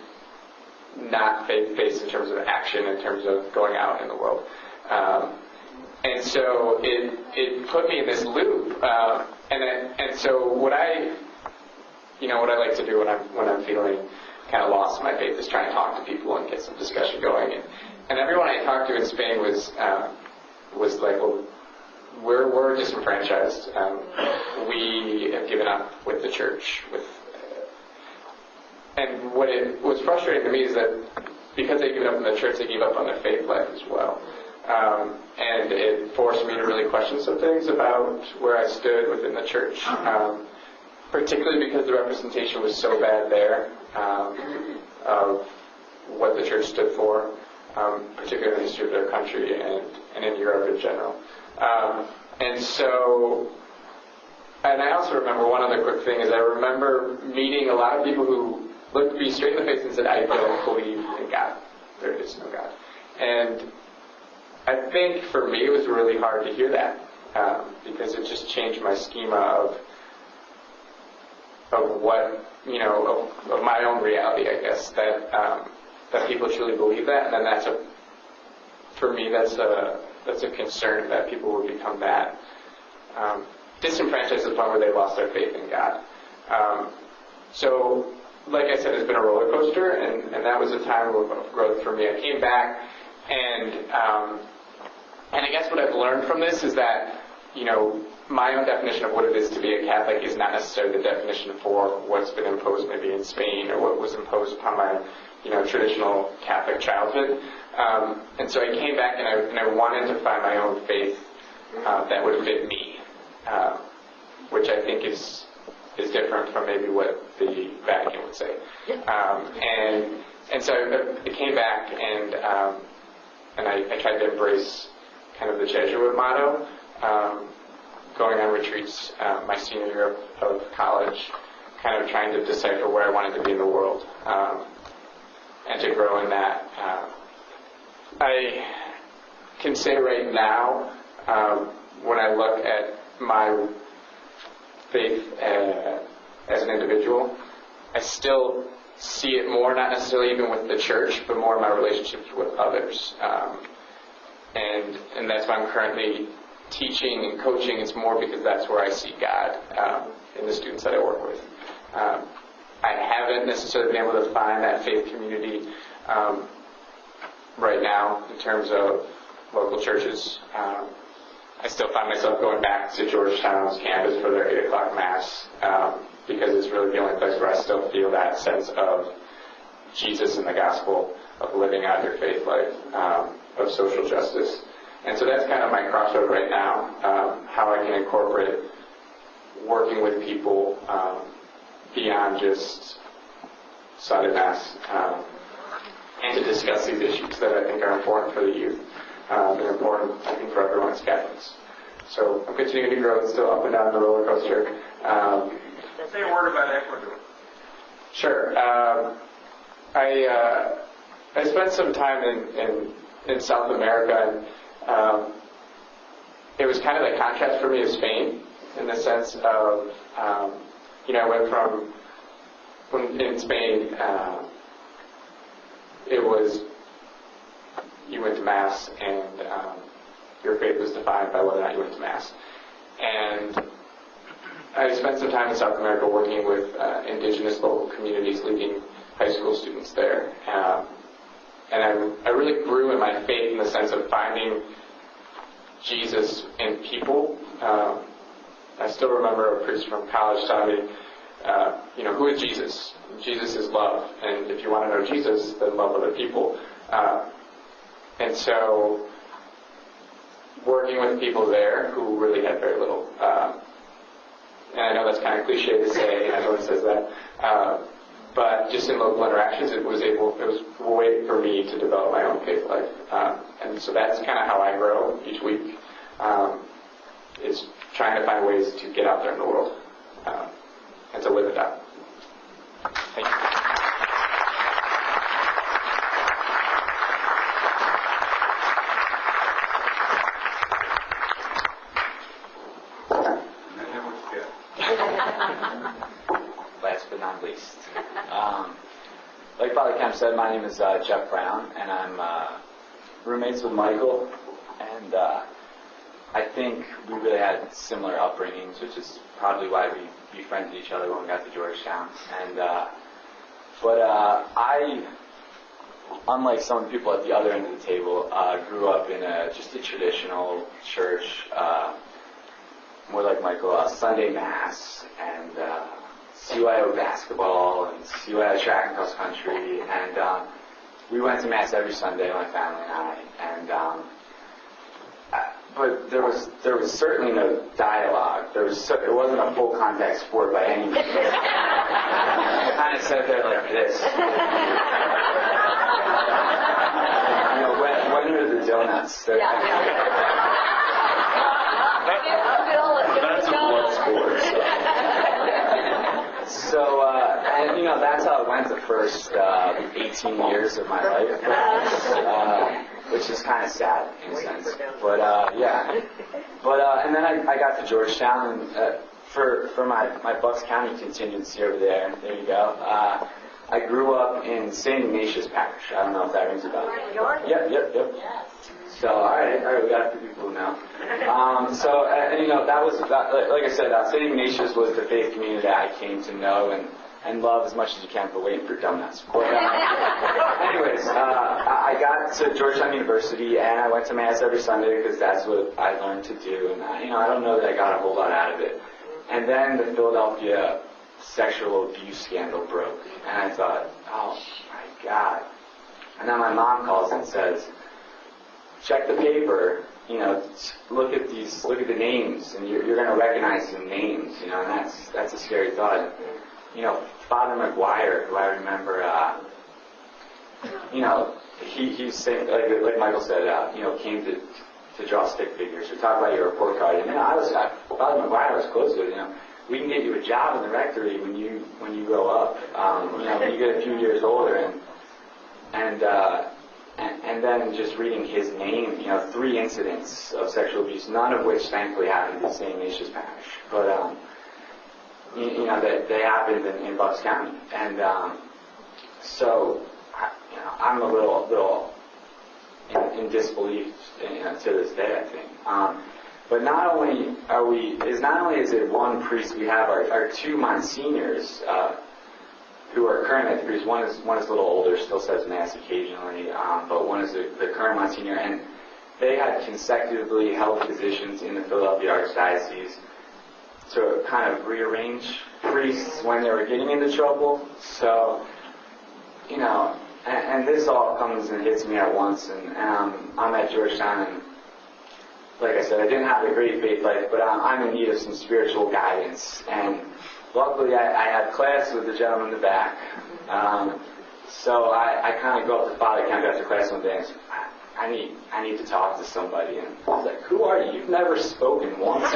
not faith-based in terms of action, in terms of going out in the world. And so it put me in this loop. And so what I like to do when I'm feeling kind of lost in my faith is try and talk to people and get some discussion going. And everyone I talked to in Spain was like, well, we're disenfranchised. We have given up with the church. And what was frustrating to me is that because they gave up on the church, they gave up on their faith life as well. And it forced me to really question some things about where I stood within the church, particularly because the representation was so bad there of what the church stood for, particularly in the history of their country and in Europe in general. And I also remember one other quick thing is I remember meeting a lot of people who looked me straight in the face and said, I don't believe in God. There is no God. And I think for me it was really hard to hear that because it just changed my schema of what, of my own reality, I guess, that people truly believe that. And then for me, that's a concern that people would become that disenfranchised to the point where they lost their faith in God. So, like I said, it's been a roller coaster, and that was a time of growth for me. I came back, and I guess what I've learned from this is that, my own definition of what it is to be a Catholic is not necessarily the definition for what's been imposed maybe in Spain or what was imposed upon my, traditional Catholic childhood. And so I came back and I wanted to find my own faith that would fit me, which I think is different from maybe what the Vatican would say. And so I came back and I tried to embrace kind of the Jesuit motto, going on retreats my senior year of college, kind of trying to decipher where I wanted to be in the world, and to grow in that. I can say right now, when I look at my faith as an individual, I still see it more, not necessarily even with the church, but more in my relationships with others. And that's why I'm currently teaching and coaching. It's more because that's where I see God in the students that I work with. I haven't necessarily been able to find that faith community right now in terms of local churches. I still find myself going back to Georgetown's campus for their 8 o'clock Mass because it's really the only place where I still feel that sense of Jesus and the gospel, of living out your faith life, of social justice. And so that's kind of my crossroad right now, how I can incorporate working with people beyond just Sunday Mass, and to discuss these issues that I think are important for the youth. They're important, I think, for everyone as Catholics. So I'm continuing to grow. It's still up and down the roller coaster. Say a word about Ecuador. Sure. I spent some time in South America, and it was kind of the contrast for me of Spain, in the sense of, I went from, when in Spain, it was, you went to Mass, and your faith was defined by whether or not you went to Mass. And I spent some time in South America working with indigenous local communities, leading high school students there. And I really grew in my faith in the sense of finding Jesus in people. I still remember a priest from college telling me, who is Jesus? Jesus is love. And if you want to know Jesus, then love other people. And so working with people there who really had very little. And I know that's kind of cliche to say, everyone says that. But just in local interactions, it was a way for me to develop my own faith life. And so that's kind of how I grow each week, is trying to find ways to get out there in the world and to live it out. Thank you. Last but not least. Like Father Kemp said, my name is Jeff Brown, and I'm roommates with Michael, and I think we really had similar upbringings, which is probably why we befriended each other when we got to Georgetown. And but I, unlike some of the people at the other end of the table, grew up in just a traditional church, more like Michael, Sunday Mass, and CYO basketball, and CYO track and cross country, and we went to Mass every Sunday, my family and I, and but there was certainly no dialogue. It wasn't a full contact sport by any means. I kind of sat there like this. When are the donuts? That's a blood sport. So, and that's how it went the first 18 years of my life, which is kind of sad in a sense. But yeah. But and then I got to Georgetown, and for my Bucks County contingency over there. There you go. I grew up in St. Ignatius Parish. I don't know if that rings a bell. Yep. So, all right, we got a few people now. So, and that was, like I said, St. Ignatius was the faith community that I came to know and love as much as you can, but waiting for donuts. But, anyways, I got got to Georgetown University, and I went to Mass every Sunday because that's what I learned to do. And I don't know that I got a whole lot out of it. And then the Philadelphia sexual abuse scandal broke, and I thought, oh my God. And then my mom calls and says, check the paper, look at the names, and you're going to recognize some names, and that's a scary thought. Father McGuire, who I remember, he's saying, like Michael said, came to draw stick figures or talk about your report card. And Father McGuire was close to it. We can get you a job in the rectory when you grow up. When you get a few years older, and then just reading his name, 3 incidents of sexual abuse, none of which thankfully happened in St. Ignatius Parish, but they happened in Bucks County, and so I'm a little in disbelief to this day, I think. But not only is it one priest, we have our 2 monsignors who are current at the priest. One is a little older, still says Mass occasionally, but one is the current Monsignor, and they had consecutively held positions in the Philadelphia Archdiocese to kind of rearrange priests when they were getting into trouble. So, and this all comes and hits me at once, and I'm at Georgetown, and like I said, I didn't have a great faith life, but I'm in need of some spiritual guidance, and luckily, I had class with the gentleman in the back, so I kind of go up to Father Kemp after class one day and said, I need to talk to somebody. And I was like, who are you? You've never spoken once. I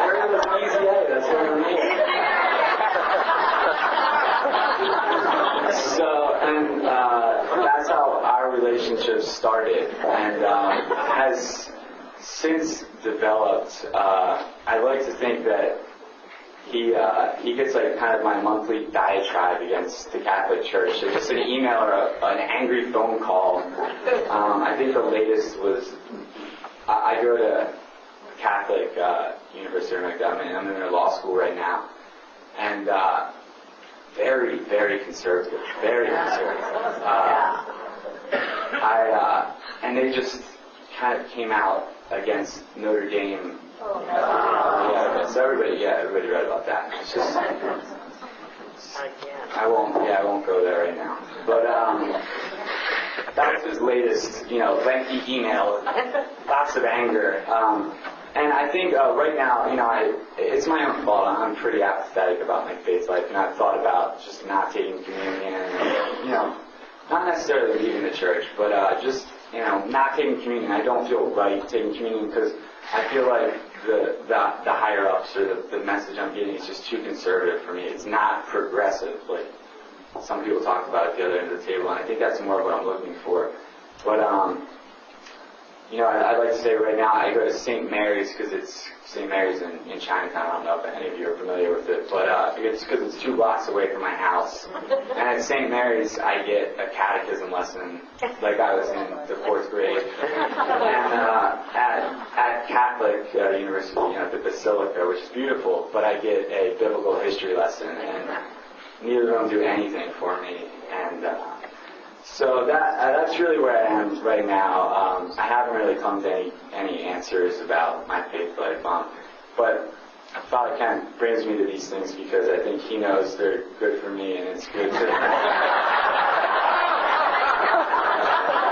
heard it was EZA, that's what I mean. That's how our relationship started, and has since developed. I like to think that he gets like kind of my monthly diatribe against the Catholic Church. So just an email or an angry phone call. I think the latest was I go to Catholic University of Montgomery, and I'm in their law school right now, and very, very conservative, very conservative. And they just kind of came out against Notre Dame. So everybody read about that. It's just, I won't go there right now. But that was his latest, lengthy email, lots of anger. And I think right now, it's my own fault. I'm pretty apathetic about my faith life, and I've thought about just not taking communion, and, not necessarily leaving the church, but just not taking communion. I don't feel right taking communion because I feel like the higher ups or the message I'm getting is just too conservative for me. It's not progressive, like some people talk about at the other end of the table, and I think that's more of what I'm looking for. But I'd like to say right now I go to St. Mary's because it's St. Mary's in Chinatown. I don't know if any of you are familiar with it, but it's because it's 2 blocks away from my house. And at St. Mary's I get a catechism lesson like I was in the 4th grade. And at Catholic University, the Basilica, which is beautiful, but I get a biblical history lesson, and neither of them do anything for me. And so that's really where I am right now. I haven't really come to any answers about my faith life, but Father Kent brings me to these things because I think he knows they're good for me, and it's good to.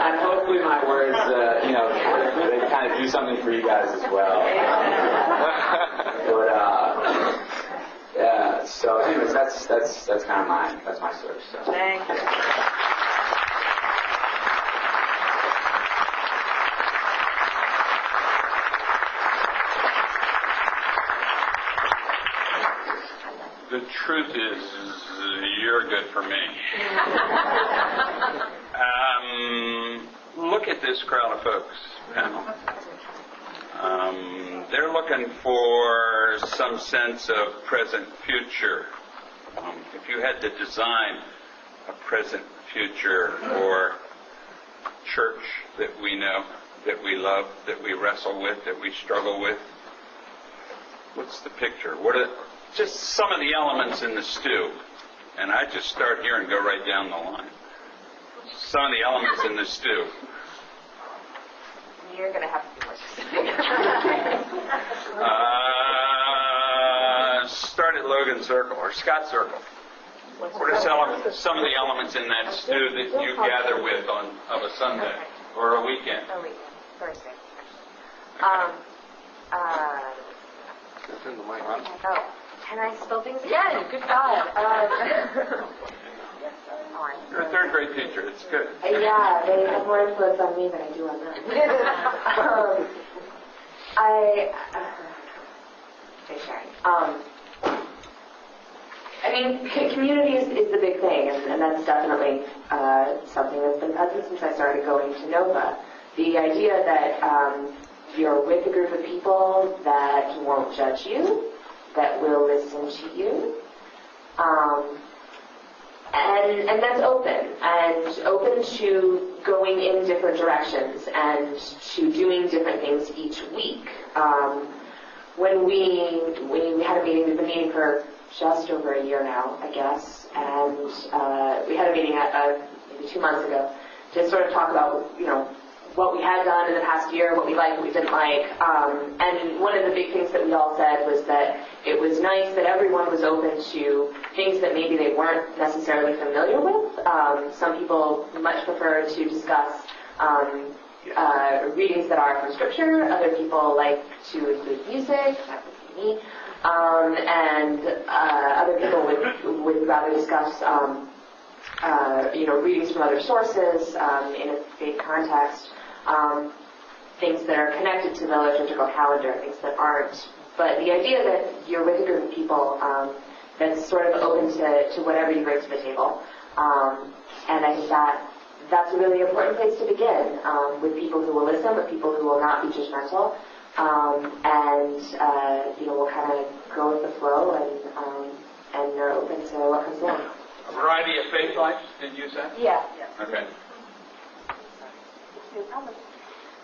And hopefully my words, they kind of do something for you guys as well. So anyways, that's kind of my story. So. Thank you. The truth is, you're good for me. Look at this crowd of folks panel. They're looking for some sense of present future. If you had to design a present future for church that we know, that we love, that we wrestle with, that we struggle with, what's the picture? What are just some of the elements in the stew? And I just start here and go right down the line. Some of the elements in this stew. You're going to have to be more specific. Start at Logan Circle or Scott Circle. What are some of the elements in that stew that you gather with of a Sunday or a weekend? A weekend, Thursday. Can I spill things again? Good God. You're a third grade teacher. It's good. Yeah, they have more influence on me than I do on them. I mean, community is the big thing, and that's definitely something that's been present since I started going to NOVA. The idea that you're with a group of people that won't judge you, that will listen to you, and that's open to going in different directions and to doing different things each week. When we had a meeting, we've been meeting for just over a year now, I guess, and we had a meeting maybe 2 months ago to sort of talk about, what we had done in the past year, what we liked, what we didn't like, and one of the big things that we all said was that it was nice that everyone was open to things that maybe they weren't necessarily familiar with. Some people much prefer to discuss readings that are from Scripture. Other people like to include music. That would be me. And other people would rather discuss, readings from other sources in a faith context. Things that are connected to the liturgical calendar, things that aren't. But the idea that you're with a group of people that's sort of open to whatever you bring to the table. And I think that's a really important place to begin, with people who will listen, with people who will not be judgmental, we'll kind of go with the flow and are open to what comes along. A variety of faith lives, did you say? Yeah. Okay.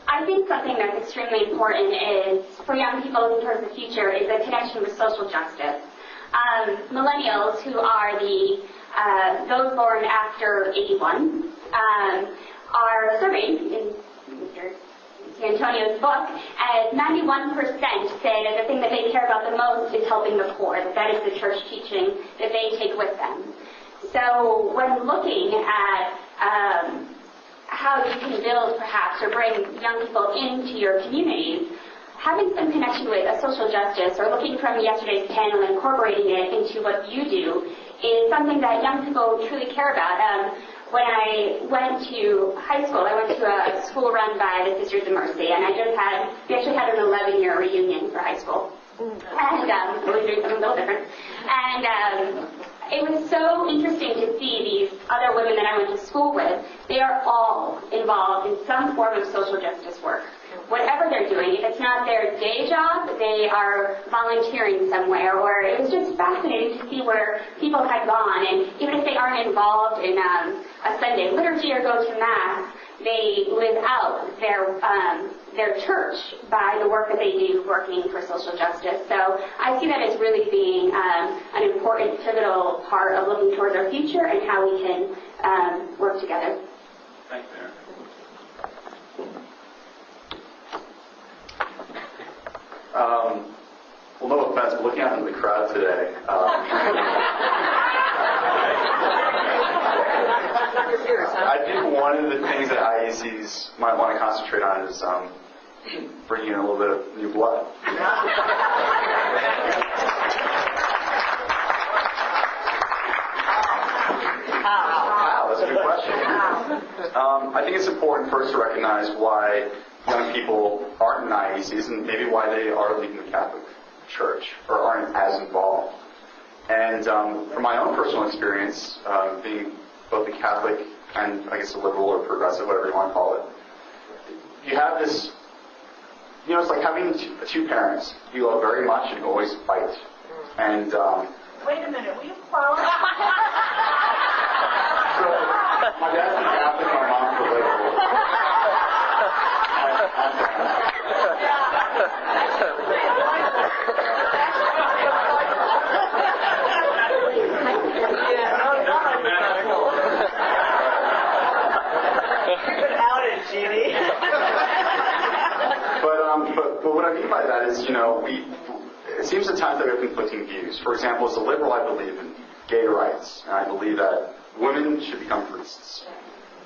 I think something that's extremely important is, for young people looking towards the future, is a connection with social justice. Millennials, who are those born after 81, are surveyed in Mr. Antonio's book, as 91% say that the thing that they care about the most is helping the poor, that is the church teaching that they take with them. So when looking at how you can build, perhaps, or bring young people into your communities, having some connection with a social justice or looking from yesterday's panel and incorporating it into what you do is something that young people truly care about. When I went to high school, I went to a school run by the Sisters of Mercy, and we actually had an 11-year reunion for high school. And we were doing something a little different. And it was so interesting to see these other women that I went to school with. They are all involved in some form of social justice work. Whatever they're doing, if it's not their day job, they are volunteering somewhere, or it was just fascinating to see where people had gone, and even if they aren't involved in a Sunday liturgy or go to Mass, they live out their church by the work that they do working for social justice. So I see that as really being an important, pivotal part of looking towards our future and how we can work together. Thank you, Aaron. Well, no offense, but looking out into the crowd today, I think one of the things that IECs might want to concentrate on is bringing in a little bit of new blood. Wow, that's a good question. I think it's important first to recognize why young people aren't in IECs and maybe why they are leaving the Catholic Church or aren't as involved. And from my own personal experience, being both a Catholic and I guess a liberal or progressive, whatever you want to call it, you have this, it's like having two parents. You love very much and you always fight. And wait a minute, will you follow? so my dad's a Catholic, my mom's a liberal. what I mean by that is, it seems at times that we have conflicting views. For example, as a liberal, I believe in gay rights, and I believe that women should become priests.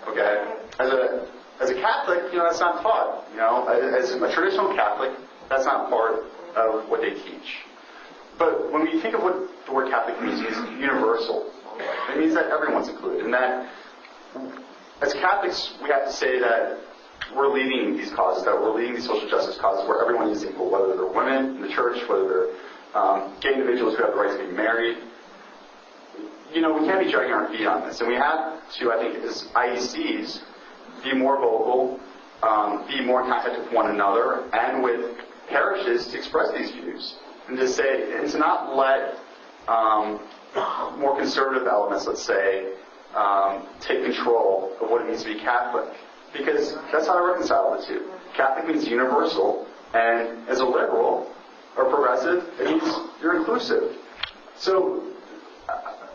Okay? As a Catholic, that's not taught. As a traditional Catholic, that's not part of what they teach. But when we think of what the word Catholic means, it means universal. It means that everyone's included, and that as Catholics, we have to say that we're leading these causes, that we're leading these social justice causes where everyone is equal, whether they're women in the church, whether they're gay individuals who have the right to be married. We can't be dragging our feet on this, and we have to, I think, as IECs, be more vocal, be more in contact with one another and with parishes to express these views, and to not let more conservative elements, let's say, take control of what it means to be Catholic, because that's how I reconcile the two. Catholic means universal, and as a liberal or progressive, it means you're inclusive. So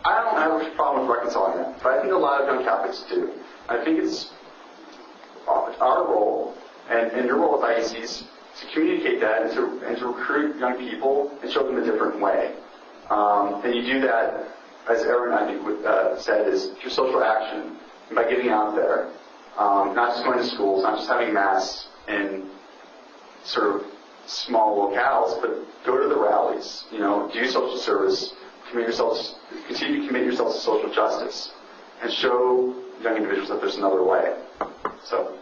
I don't have a problem with reconciling that, but I think a lot of young Catholics do. I think it's our role and your role as IECs to communicate that and to recruit young people and show them a different way. And you do that, as Aaron, I think, said, is through social action, and by getting out there, not just going to schools, not just having mass in sort of small locales, but go to the rallies, do social service, continue to commit yourselves to social justice, and show young individuals that there's another way. So.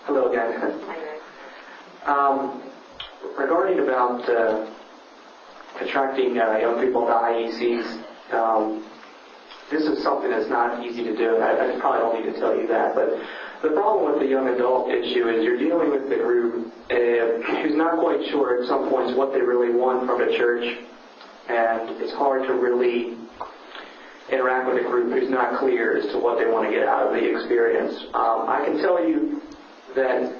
Hello again. Regarding about attracting young people to IECs, this is something that's not easy to do. I probably don't need to tell you that, but the problem with the young adult issue is you're dealing with the group who's not quite sure at some points what they really want from a church, and it's hard to really interact with a group who's not clear as to what they want to get out of the experience. I can tell you that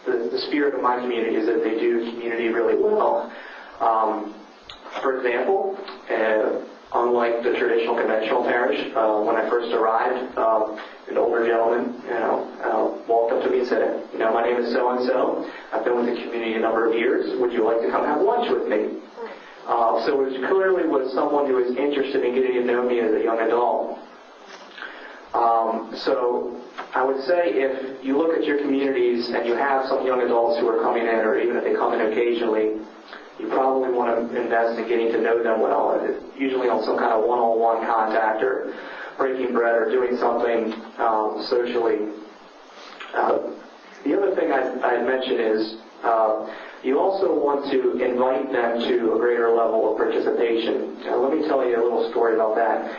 the spirit of my community is that they do community really well. For example, unlike the traditional conventional parish, when I first arrived, an older gentleman, walked up to me and said, my name is so-and-so. I've been with the community a number of years. Would you like to come have lunch with me? So it clearly was someone who was interested in getting to know me as a young adult. So I would say if you look at your communities and you have some young adults who are coming in, or even if they come in occasionally, you probably want to invest in getting to know them well, usually on some kind of one-on-one contact or breaking bread or doing something socially. The other thing I'd mention is you also want to invite them to a greater level of participation. Let me tell you a little story about that.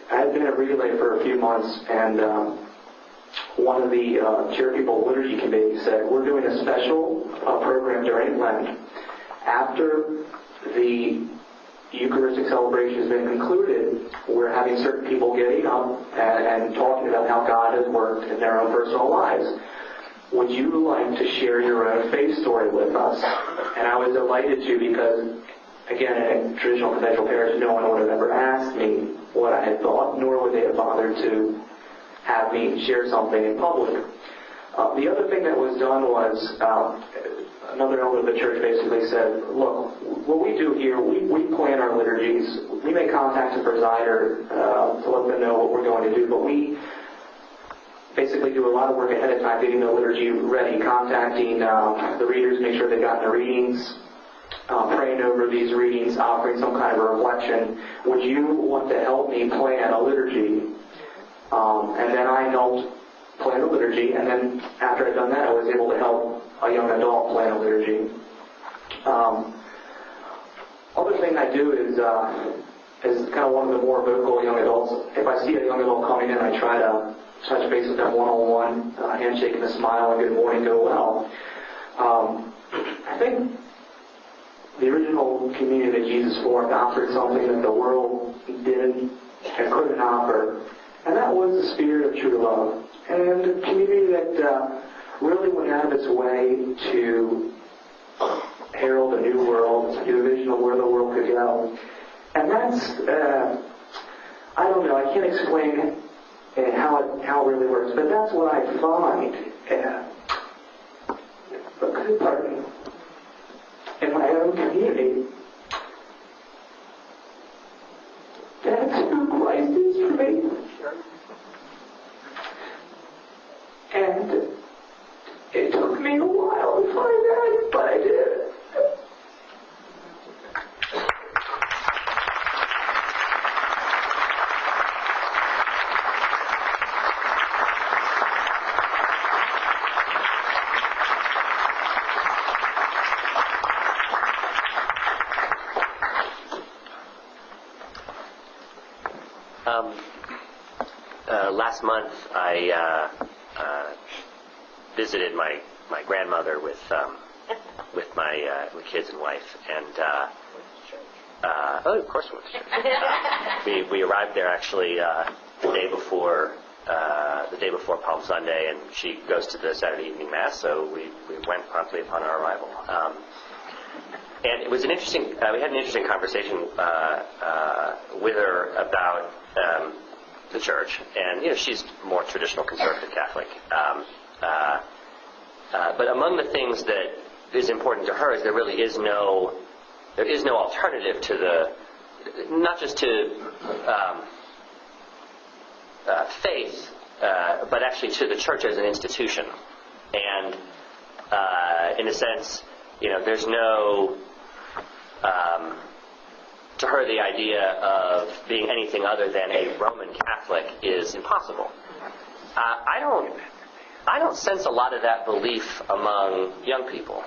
I had been at Relay for a few months, and one of the chair people of the liturgy committee said, we're doing a special program during Lent. After the Eucharistic celebration has been concluded, we're having certain people getting up and talking about how God has worked in their own personal lives. Would you like to share your own faith story with us? And I was delighted to, because, again, in a traditional conventional parish, no one would have ever asked me what I had thought, nor would they have bothered to have me share something in public. The other thing that was done was another elder of the church basically said, look, what we do here, we plan our liturgies. We make contact with the presider to let them know what we're going to do, but we basically do a lot of work ahead of time getting the liturgy ready, contacting the readers, make sure they've gotten the readings, praying over these readings, offering some kind of a reflection. Would you want to help me plan a liturgy? And then I helped plan a liturgy, and then after I'd done that, I was able to help a young adult plan a liturgy. Other thing I do is kind of one of the more vocal young adults. If I see a young adult coming in, I try to touch base with them one-on-one, handshake and a smile, and good morning, go well. I think the original community that Jesus formed offered something that the world didn't and couldn't offer, and that was the spirit of true love. And a community that really went out of its way to herald a new world, to give a vision of where the world could go. And that's I don't know, I can't explain how it really works, but that's what I find in my own community. That's who Christ is for me. And it took me a while to find that, but I did. Last month, I visited my grandmother with my kids and wife, and oh, of course, we arrived there actually the day before Palm Sunday, and she goes to the Saturday evening mass, so we went promptly upon our arrival. And it was an interesting. We had an interesting conversation with her about the church, and she's more traditional conservative Catholic. But among the things that is important to her is there is no alternative to not just to faith, but actually to the church as an institution. And in a sense, there's no. To her, the idea of being anything other than a Roman Catholic is impossible. I don't sense a lot of that belief among young people,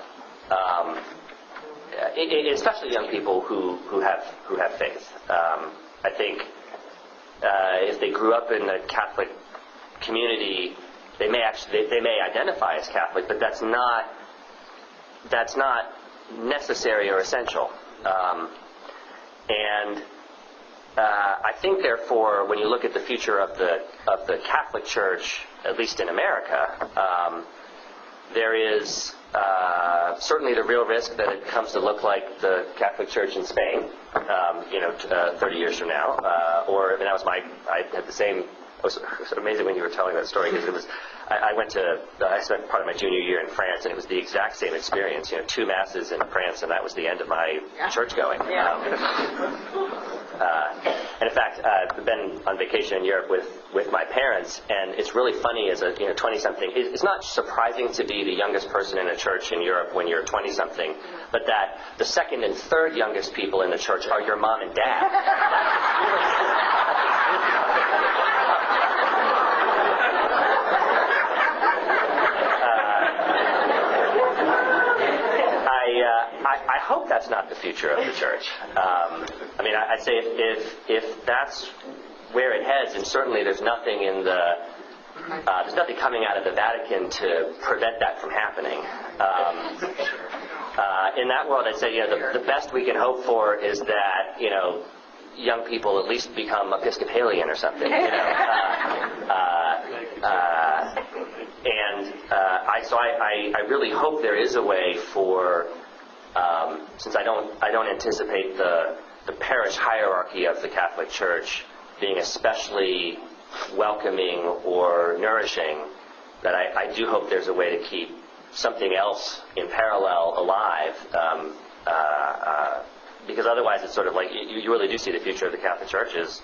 especially young people who have faith. I think if they grew up in a Catholic community, they may identify as Catholic, but that's not necessary or essential. And I think, therefore, when you look at the future of the Catholic Church, at least in America, there is certainly the real risk that it comes to look like the Catholic Church in Spain, 30 years from now. I had the same. It was amazing when you were telling that story, because I spent part of my junior year in France, and it was the exact same experience. 2 masses in France, and that was the end of my church going. And in fact, I've been on vacation in Europe with my parents, and it's really funny as a 20-something. It's not surprising to be the youngest person in a church in Europe when you're 20-something, but that the second and third youngest people in the church are your mom and dad. I hope that's not the future of the church. I'd say if that's where it heads, and certainly there's nothing coming out of the Vatican to prevent that from happening. In that world, I'd say the best we can hope for is that young people at least become Episcopalian or something. I really hope there is a way for, since I don't anticipate the parish hierarchy of the Catholic Church being especially welcoming or nourishing, that I do hope there's a way to keep something else in parallel alive, because otherwise it's sort of like you really do see the future of the Catholic Church is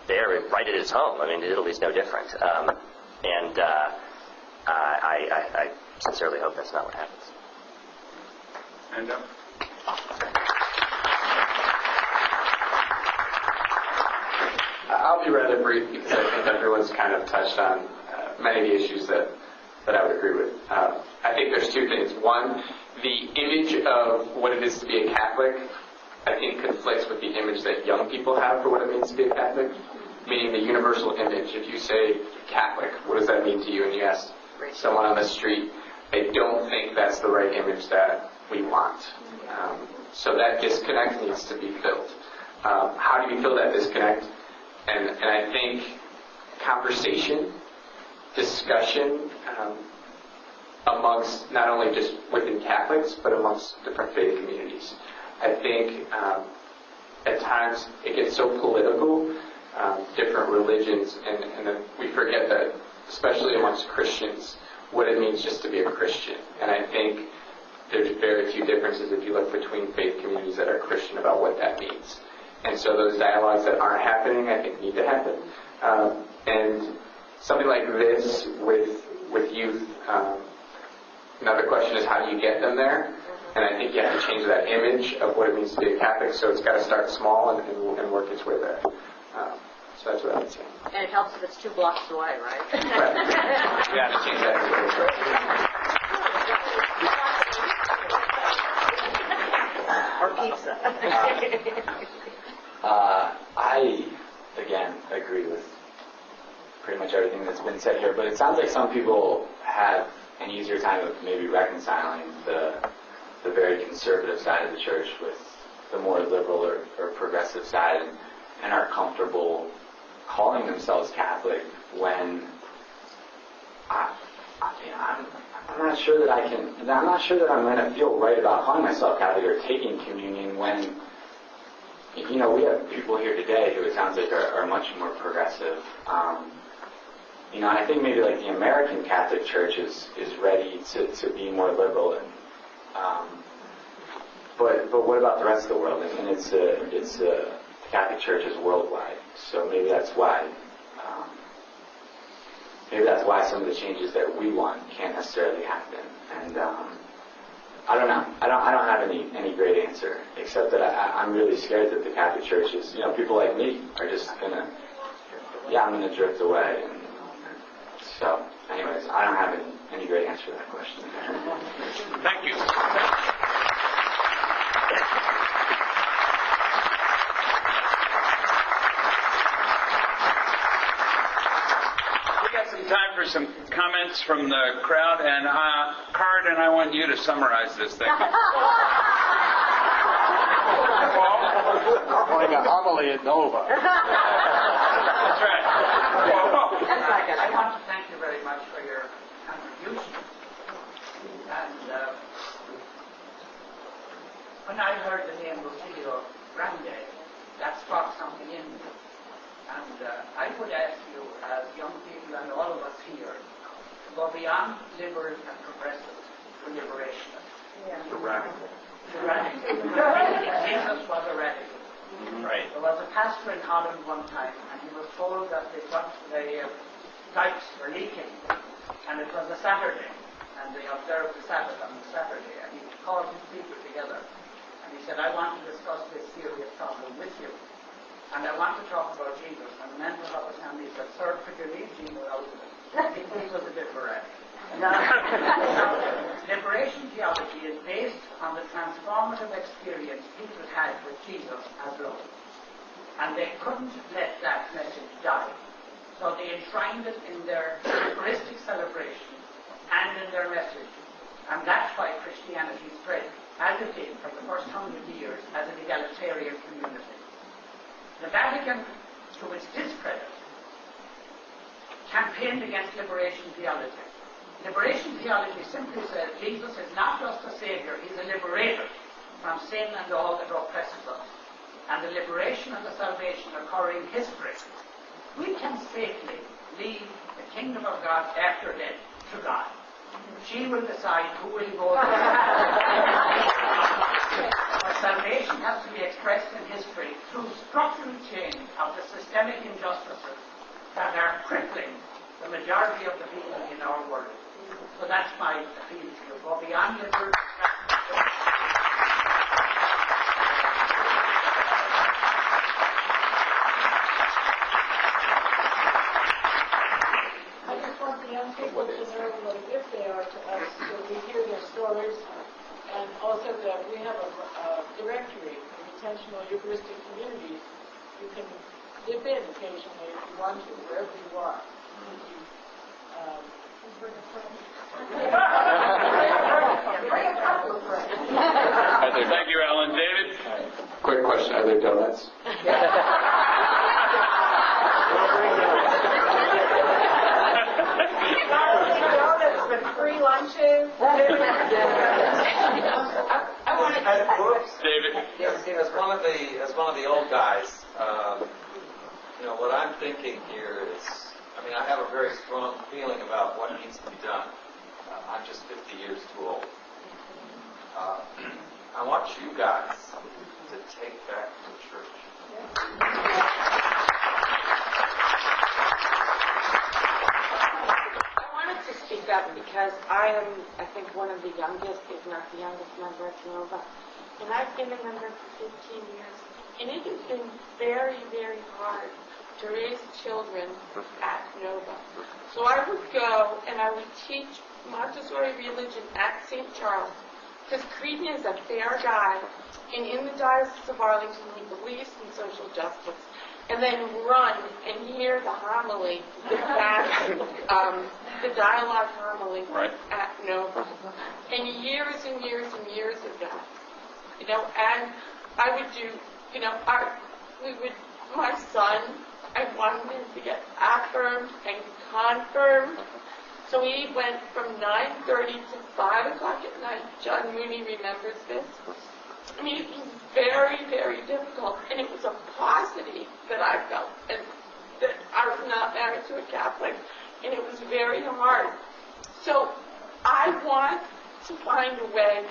there right at its home. Italy's no different. I sincerely hope that's not what happens. And I'll be rather brief, because I think everyone's kind of touched on many of the issues that I would agree with. I think there's 2 things. One, the image of what it is to be a Catholic, I think, conflicts with the image that young people have for what it means to be a Catholic, meaning the universal image. If you say Catholic, what does that mean to you? And you ask someone on the street, I don't think that's the right image that we want. So that disconnect needs to be filled. How do you fill that disconnect? And I think conversation, discussion, amongst not only just within Catholics, but amongst different faith communities. I think at times it gets so political different religions, and then we forget that, especially amongst Christians, what it means just to be a Christian. And I think there's very few differences if you look between faith communities that are Christian about what that means. And so those dialogues that aren't happening, I think, need to happen. And something like this with youth, another question is how do you get them there? And I think you have to change that image of what it means to be a Catholic, so it's got to start small and work its way there. So that's what I would say. And it helps if it's 2 blocks away, right? Right. You have to change that image. Or pizza. I, again, agree with pretty much everything that's been said here, but it sounds like some people have an easier time of maybe reconciling the very conservative side of the church with the more liberal or progressive side, and are comfortable calling themselves Catholic when I'm not sure that I'm not sure that I'm going to feel right about calling myself Catholic or taking communion when, you know, we have people here today who it sounds like are much more progressive. You know, I think maybe like the American Catholic Church is ready to be more liberal, and but what about the rest of the world? And it's the Catholic Church is worldwide, so maybe that's why some of the changes that we want can't necessarily happen. And I don't know. I don't have any great answer, except that I'm really scared that the Catholic Church is, you know, people like me are just gonna, I'm gonna drift away. And so, anyways, I don't have any great answer to that question. Thank you. Time for some comments from the crowd, and Card, and I want you to summarize this thing. Like a homily at Nova. That's right. I want to thank you very much for your contribution. And when I heard the name Lucilio Grande, that sparked something in me. And I would ask you, as young people and all of us here, to go beyond liberal and progressive to liberationists. The radical. The radical. Jesus was a radical. Right. There was a pastor in Holland one time, and he was told that the pipes were leaking, and it was a Saturday, and they observed the Sabbath on the Saturday, and he called his people together, and he said, I want to discuss this serious problem with you. And I want to talk about Jesus and the mental health, and he said, sir, could you leave Jesus out of it? He was a bit bereft. Liberation theology is based on the transformative experience people had with Jesus as Lord. And they couldn't let that message die. So they enshrined it in their Eucharistic celebration and in their message. And that's why Christianity spread, as it did for the first 100 years, as an egalitarian community. The Vatican, to its discredit, campaigned against liberation theology. Liberation theology simply says Jesus is not just a savior, he's a liberator from sin and all that oppresses us. And the liberation and the salvation occur in history. We can safely leave the kingdom of God after death to God. She will decide who will go to But salvation has to be expressed in history through structural change of the systemic injustices that are crippling the majority of the people in our world. So that's my appeal to you. Go beyond liberal. I just want the young people to know what a gift they are to us, so we hear their stories, and also that we have a directory of intentional Eucharistic communities. You can dip in occasionally if you want to, wherever you are. Thank you, Alan. David? Quick question, are there donuts? Donuts with free lunches. I want to. David? As one of the old guys, what I'm thinking here is, I have a very strong feeling about what needs to be done. I'm just 50 years too old. I want you guys to take back the church. I wanted to speak up because I think, one of the youngest, if not the youngest member of Nova. And I've been a member for 15 years. And it has been very, very hard to raise children at Nova. So I would go and I would teach Montessori religion at St. Charles, because Creedon is a fair guy, and in the Diocese of Arlington he believes in social justice, and then run and hear the homily, the dialogue homily at Nova. And years and years and years of that. And I would do, my son, I wanted him to get affirmed and confirmed. So he went from 9:30 to 5 o'clock at night. John Mooney remembers this. It was very, very difficult. And it was a paucity that I felt. And that I was not married to a Catholic. And it was very hard. So I want to find a way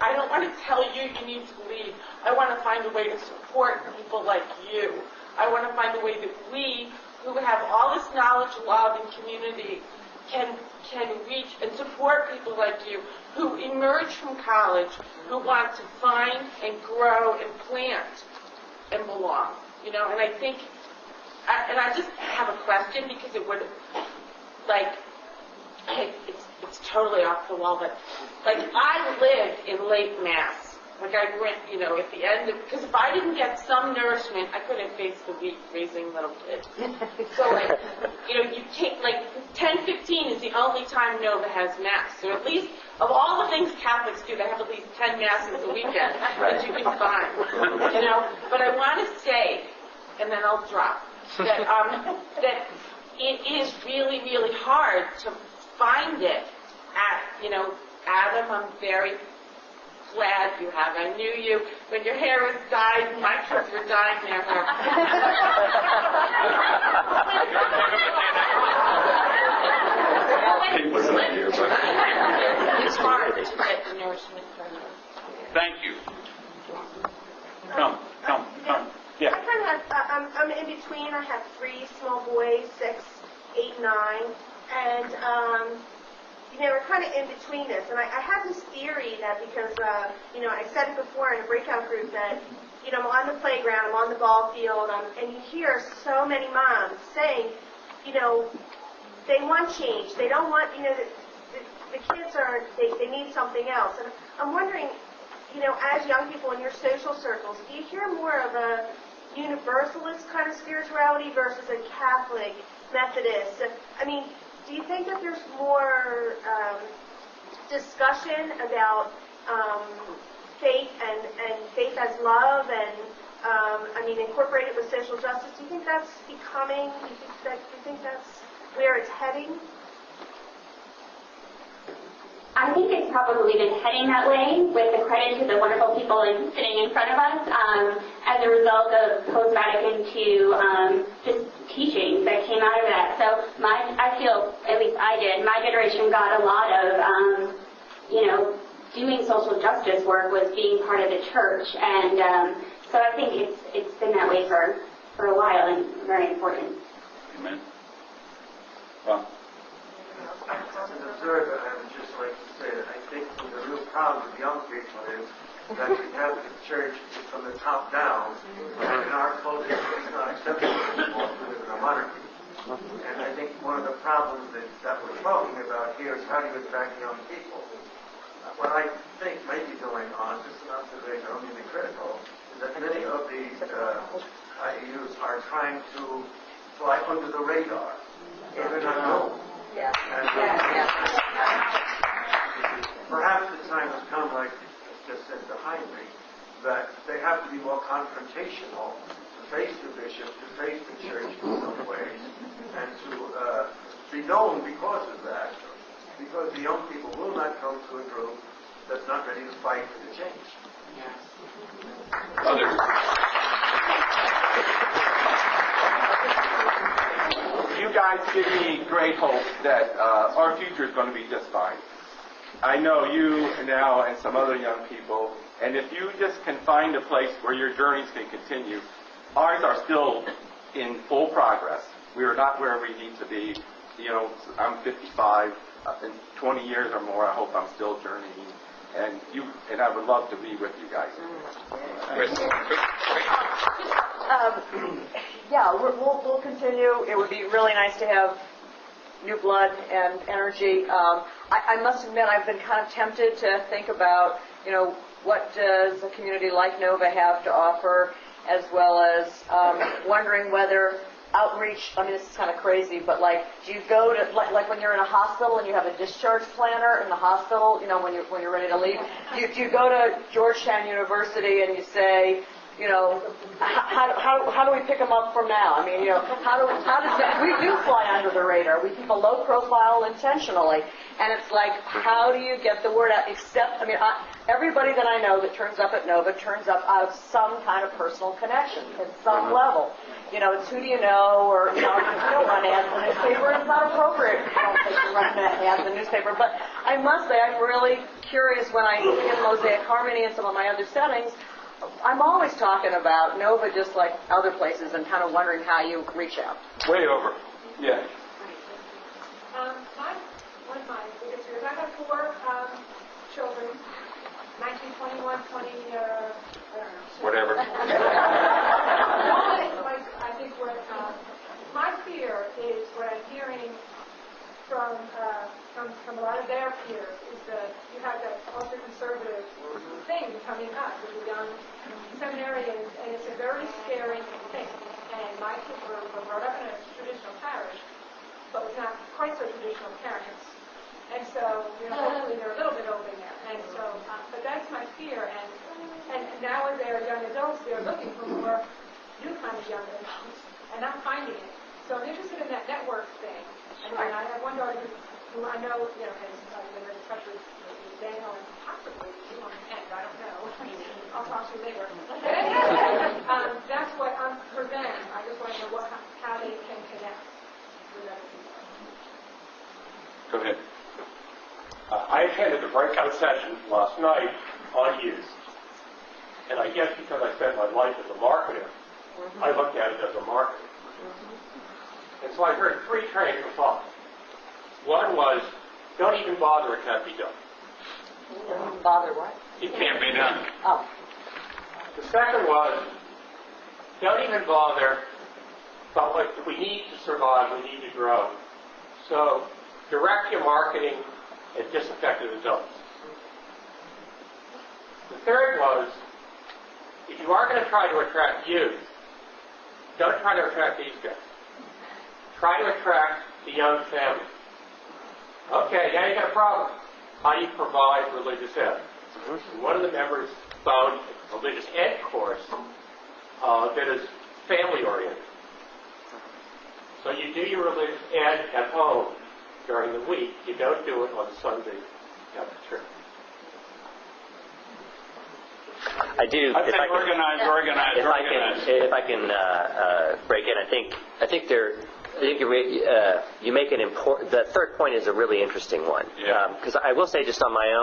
I don't want to tell you need to leave. I want to find a way to support people like you. I want to find a way that we, who have all this knowledge, love, and community, can reach and support people like you who emerge from college, who want to find and grow and plant and belong. And I think, and I just have a question, because it would, it's totally off the wall, but I lived in late Mass. I went, at the end of, because if I didn't get some nourishment, I couldn't face the week raising little kids. So you take 10:15 is the only time Nova has Mass. So at least of all the things Catholics do, they have at least 10 Masses a weekend that you can find. But I want to say, and then I'll drop, that that it is really, really hard to find it at, Adam, I'm very glad you have. I knew you when your hair was dyed. My kids were dyeing their hair. It's hard to get the nourishment from you. Thank you. Come. Yeah. I kind of have, I'm in between. I have 3 small boys, 6, 8, 9, and we're kind of in between this. And I have this theory that because, I said it before in a breakout group that, I'm on the playground, I'm on the ball field, and you hear so many moms saying, they want change. They don't want, the kids are, they need something else. And I'm wondering, as young people in your social circles, do you hear more of a universalist kind of spirituality versus a Catholic, Methodist? Do you think that there's more discussion about faith and faith as love and, incorporated with social justice? Do you think that's becoming, do you think that's where it's heading? I think it's probably been heading that way, with the credit to the wonderful people sitting in front of us, as a result of post-Vatican II just teachings that came out of that. So I feel, at least I did, my generation got a lot of, doing social justice work was being part of the church, and so I think it's been that way for a while and very important. Amen. Well. As an observer, I would just like to say that I think the real problem with young people is that the Catholic Church is from the top down, and in our culture it's not acceptable anymore to live in a monarchy. And I think one of the problems that we're talking about here is how do you attract young people. What I think may be going on, just an observation, I don't mean to be critical, is that many of these IEUs are trying to fly under the radar. They're not known. Yeah. Perhaps the time has come, like just said to Heinrich, that they have to be more confrontational, to face the bishop, to face the church in some ways, and to be known because of that. Because the young people will not come to a group that's not ready to fight for the change. Others. guys give me great hope that our future is going to be just fine. I know you now and some other young people, and if you just can find a place where your journeys can continue, ours are still in full progress. We are not where we need to be. You know, I'm 55. In 20 years or more, I hope I'm still journeying. And I would love to be with you guys. Yeah, we'll continue. It would be really nice to have new blood and energy. I must admit, I've been kind of tempted to think about, you know, what does a community like Nova have to offer, as well as wondering whether outreach, I mean, this is kind of crazy, but like, do you go to, like when you're in a hospital and you have a discharge planner in the hospital, you know, when you're ready to leave, do you go to Georgetown University and you say, you know, how do we pick them up from now? I mean, you know, how does that, we do fly under the radar. We keep a low profile intentionally. And it's like, how do you get the word out? Except, I mean, everybody that I know that turns up at Nova turns up out of some kind of personal connection at some level. You know, it's who do you know, or, you know, you don't run ads in the newspaper. It's not appropriate. I don't think you run ads in the newspaper. But I must say, I'm really curious when I see in Mosaic Harmony and some of my other settings, I'm always talking about Nova just like other places and kind of wondering how you reach out. Way over. Yeah. One of my biggest fears, I have 4 children, 19, 21, 20, I don't know. Whatever. I think my fear is what I'm hearing from a lot of their peers is that you have that ultra-conservative thing coming up with the young seminarians, and it's a very scary thing. And my kids were brought up in a traditional parish, but with not quite so traditional parents. And so, you know, hopefully they're a little bit open there. And so, but that's my fear. And now as they're young adults, they're looking for more new kind of young adults, and not finding it. So I'm interested in that network thing. And I have one daughter who I know, you know, has been in touch with Daniel and possibly you on the end. I don't know. I'll talk to you later. That's what for them. I just want to know how they can connect with other people. Go ahead. I attended the breakout session last night on youth. And I guess because I spent my life as a marketer, I looked at it as a marketer. And so I heard 3 trains of thought. One was, don't even bother, it can't be done. Don't even bother what? It can't be done. Oh. The second was, don't even bother, but what we need to survive, we need to grow. So direct your marketing at disaffected adults. The third was, if you are going to try to attract youth, don't try to attract these guys. Try to attract the young family. Okay, now you got a problem. How do you provide religious ed? One of the members found a religious ed course that is family-oriented. So you do your religious ed at home during the week. You don't do it on Sunday at the church. I do. I think organize. If I can break in, I think you make an important. The third point is a really interesting one. Because I will say, just on my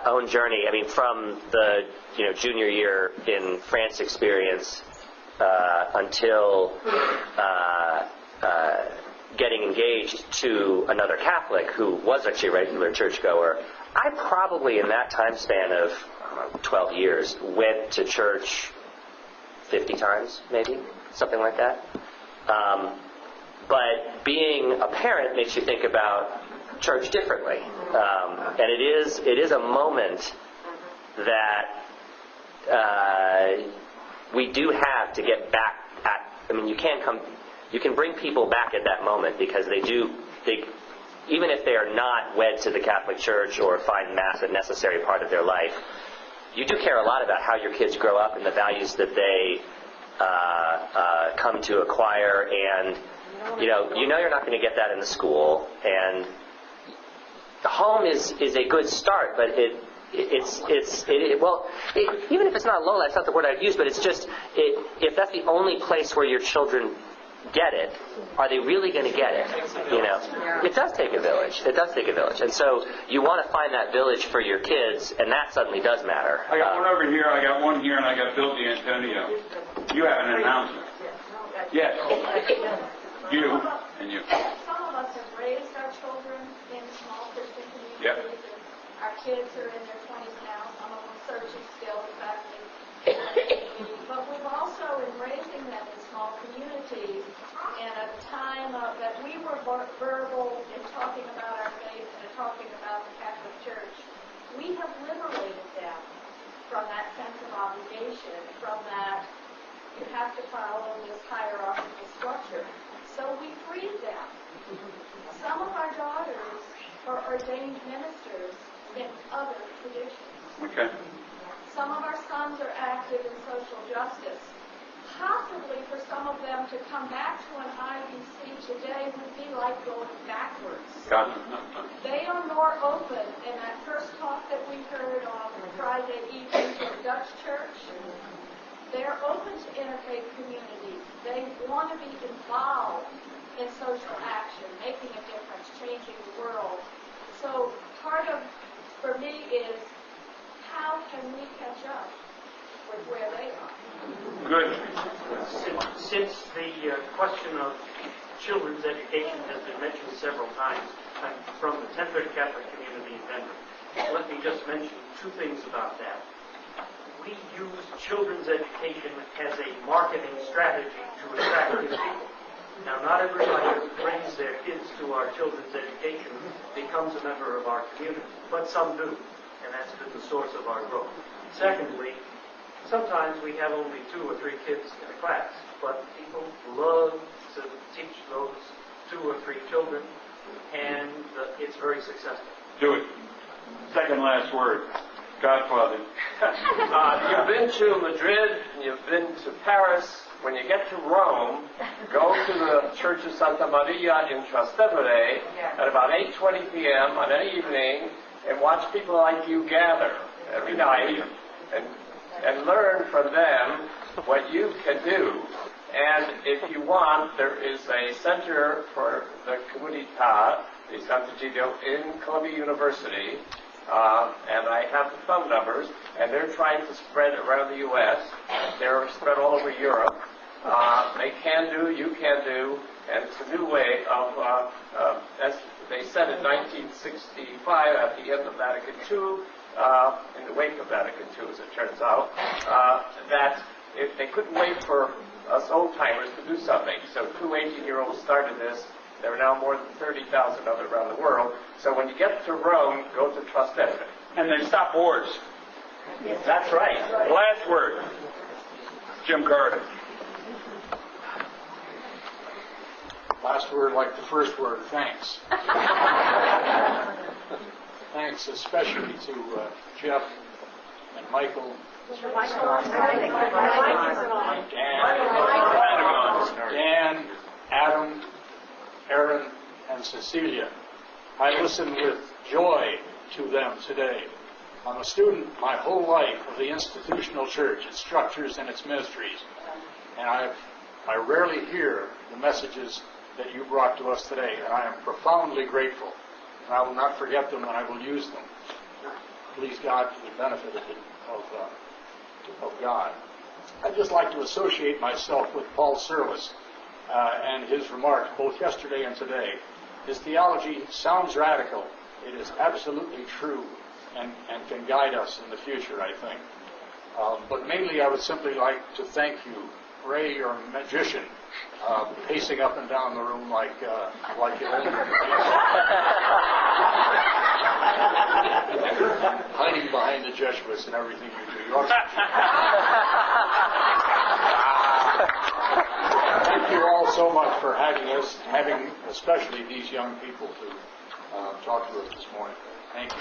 own journey. I mean, from the junior year in France experience until getting engaged to another Catholic who was actually a regular churchgoer. I probably, in that time span of 12 years, went to church 50 times, maybe, something like that. But being a parent makes you think about church differently. And it is a moment that we do have to get back at. I mean, you can bring people back at that moment because they even if they are not wed to the Catholic Church or find Mass a necessary part of their life, you do care a lot about how your kids grow up and the values that they come to acquire. And you're not going to get that in the school. And the home is a good start, but even if it's not low, that's not the word I'd use. But it's just if that's the only place where your children get it, are they really going to get it? You know, it does take a village. It does take a village, and so you want to find that village for your kids, and that suddenly does matter. I got one over here, I got one here, and I got Bill D'Antonio. You have an announcement. Yes. You and you. Some of us have raised our children in small Christian communities. Yep. Our kids are in their 20s now. Some of them searching still, in fact. But we've also, in raising them in small communities, in a time that we were verbal in talking about our faith and talking about the Catholic Church, we have liberated them from that sense of obligation, from that you have to follow this hierarchical structure. So we freed them. Some of our daughters are ordained ministers in other traditions. Okay. Some of our sons are active in social justice. Possibly for some of them to come back to an IEC today would be like going backwards. Gotcha. They are more open. In that first talk that we heard on Friday evening from Dutch Church, they're open to interfaith communities. They want to be involved in social action, making a difference, changing the world. So part of, for me, is how can we catch up with where they are? Good. Since the question of children's education has been mentioned several times, I'm from the 1030 Catholic community in Denver. Let me just mention two things about that. We use children's education as a marketing strategy to attract new people. Now, not everybody who brings their kids to our children's education becomes a member of our community, but some do, and that's been the source of our growth. Secondly, sometimes we have only 2 or 3 kids in a class, but people love to teach those 2 or 3 children, and it's very successful. Do it. Second last word. Godfather. You've been to Madrid, you've been to Paris. When you get to Rome, go to the Church of Santa Maria in Trastevere at about 8:20 p.m. on any evening and watch people like you gather every night and learn from them what you can do. And if you want, there is a center for the Comunità di Sant'Egidio in Columbia University, and I have the phone numbers, and they're trying to spread around the U.S. They're spread all over Europe. They can do, you can do, and it's a new way of, as they said in 1965 at the end of Vatican II, in the wake of Vatican II, as it turns out, that if they couldn't wait for us old-timers to do something. So 2 18-year-olds started this. There are now more than 30,000 of it around the world. So when you get to Rome, go to Trastevere. And they stop wars. That's right. Last word. Jim Carter. Last word like the first word, thanks. Thanks especially to Jeff and Michael, Dan, Adam, Aaron, and Cecilia. I listened with joy to them today. I'm a student my whole life of the institutional church, its structures and its ministries, and I rarely hear the messages that you brought to us today, and I am profoundly grateful. And I will not forget them, and I will use them. Please God for the benefit of God. I'd just like to associate myself with Paul Service and his remarks both yesterday and today. His theology sounds radical. It is absolutely true and can guide us in the future, I think. But mainly I would simply like to thank you, Ray, you're a magician, pacing up and down the room like you own hiding behind the Jesuits and everything you do. You Thank you all so much for having especially these young people to talk to us this morning. Thank you.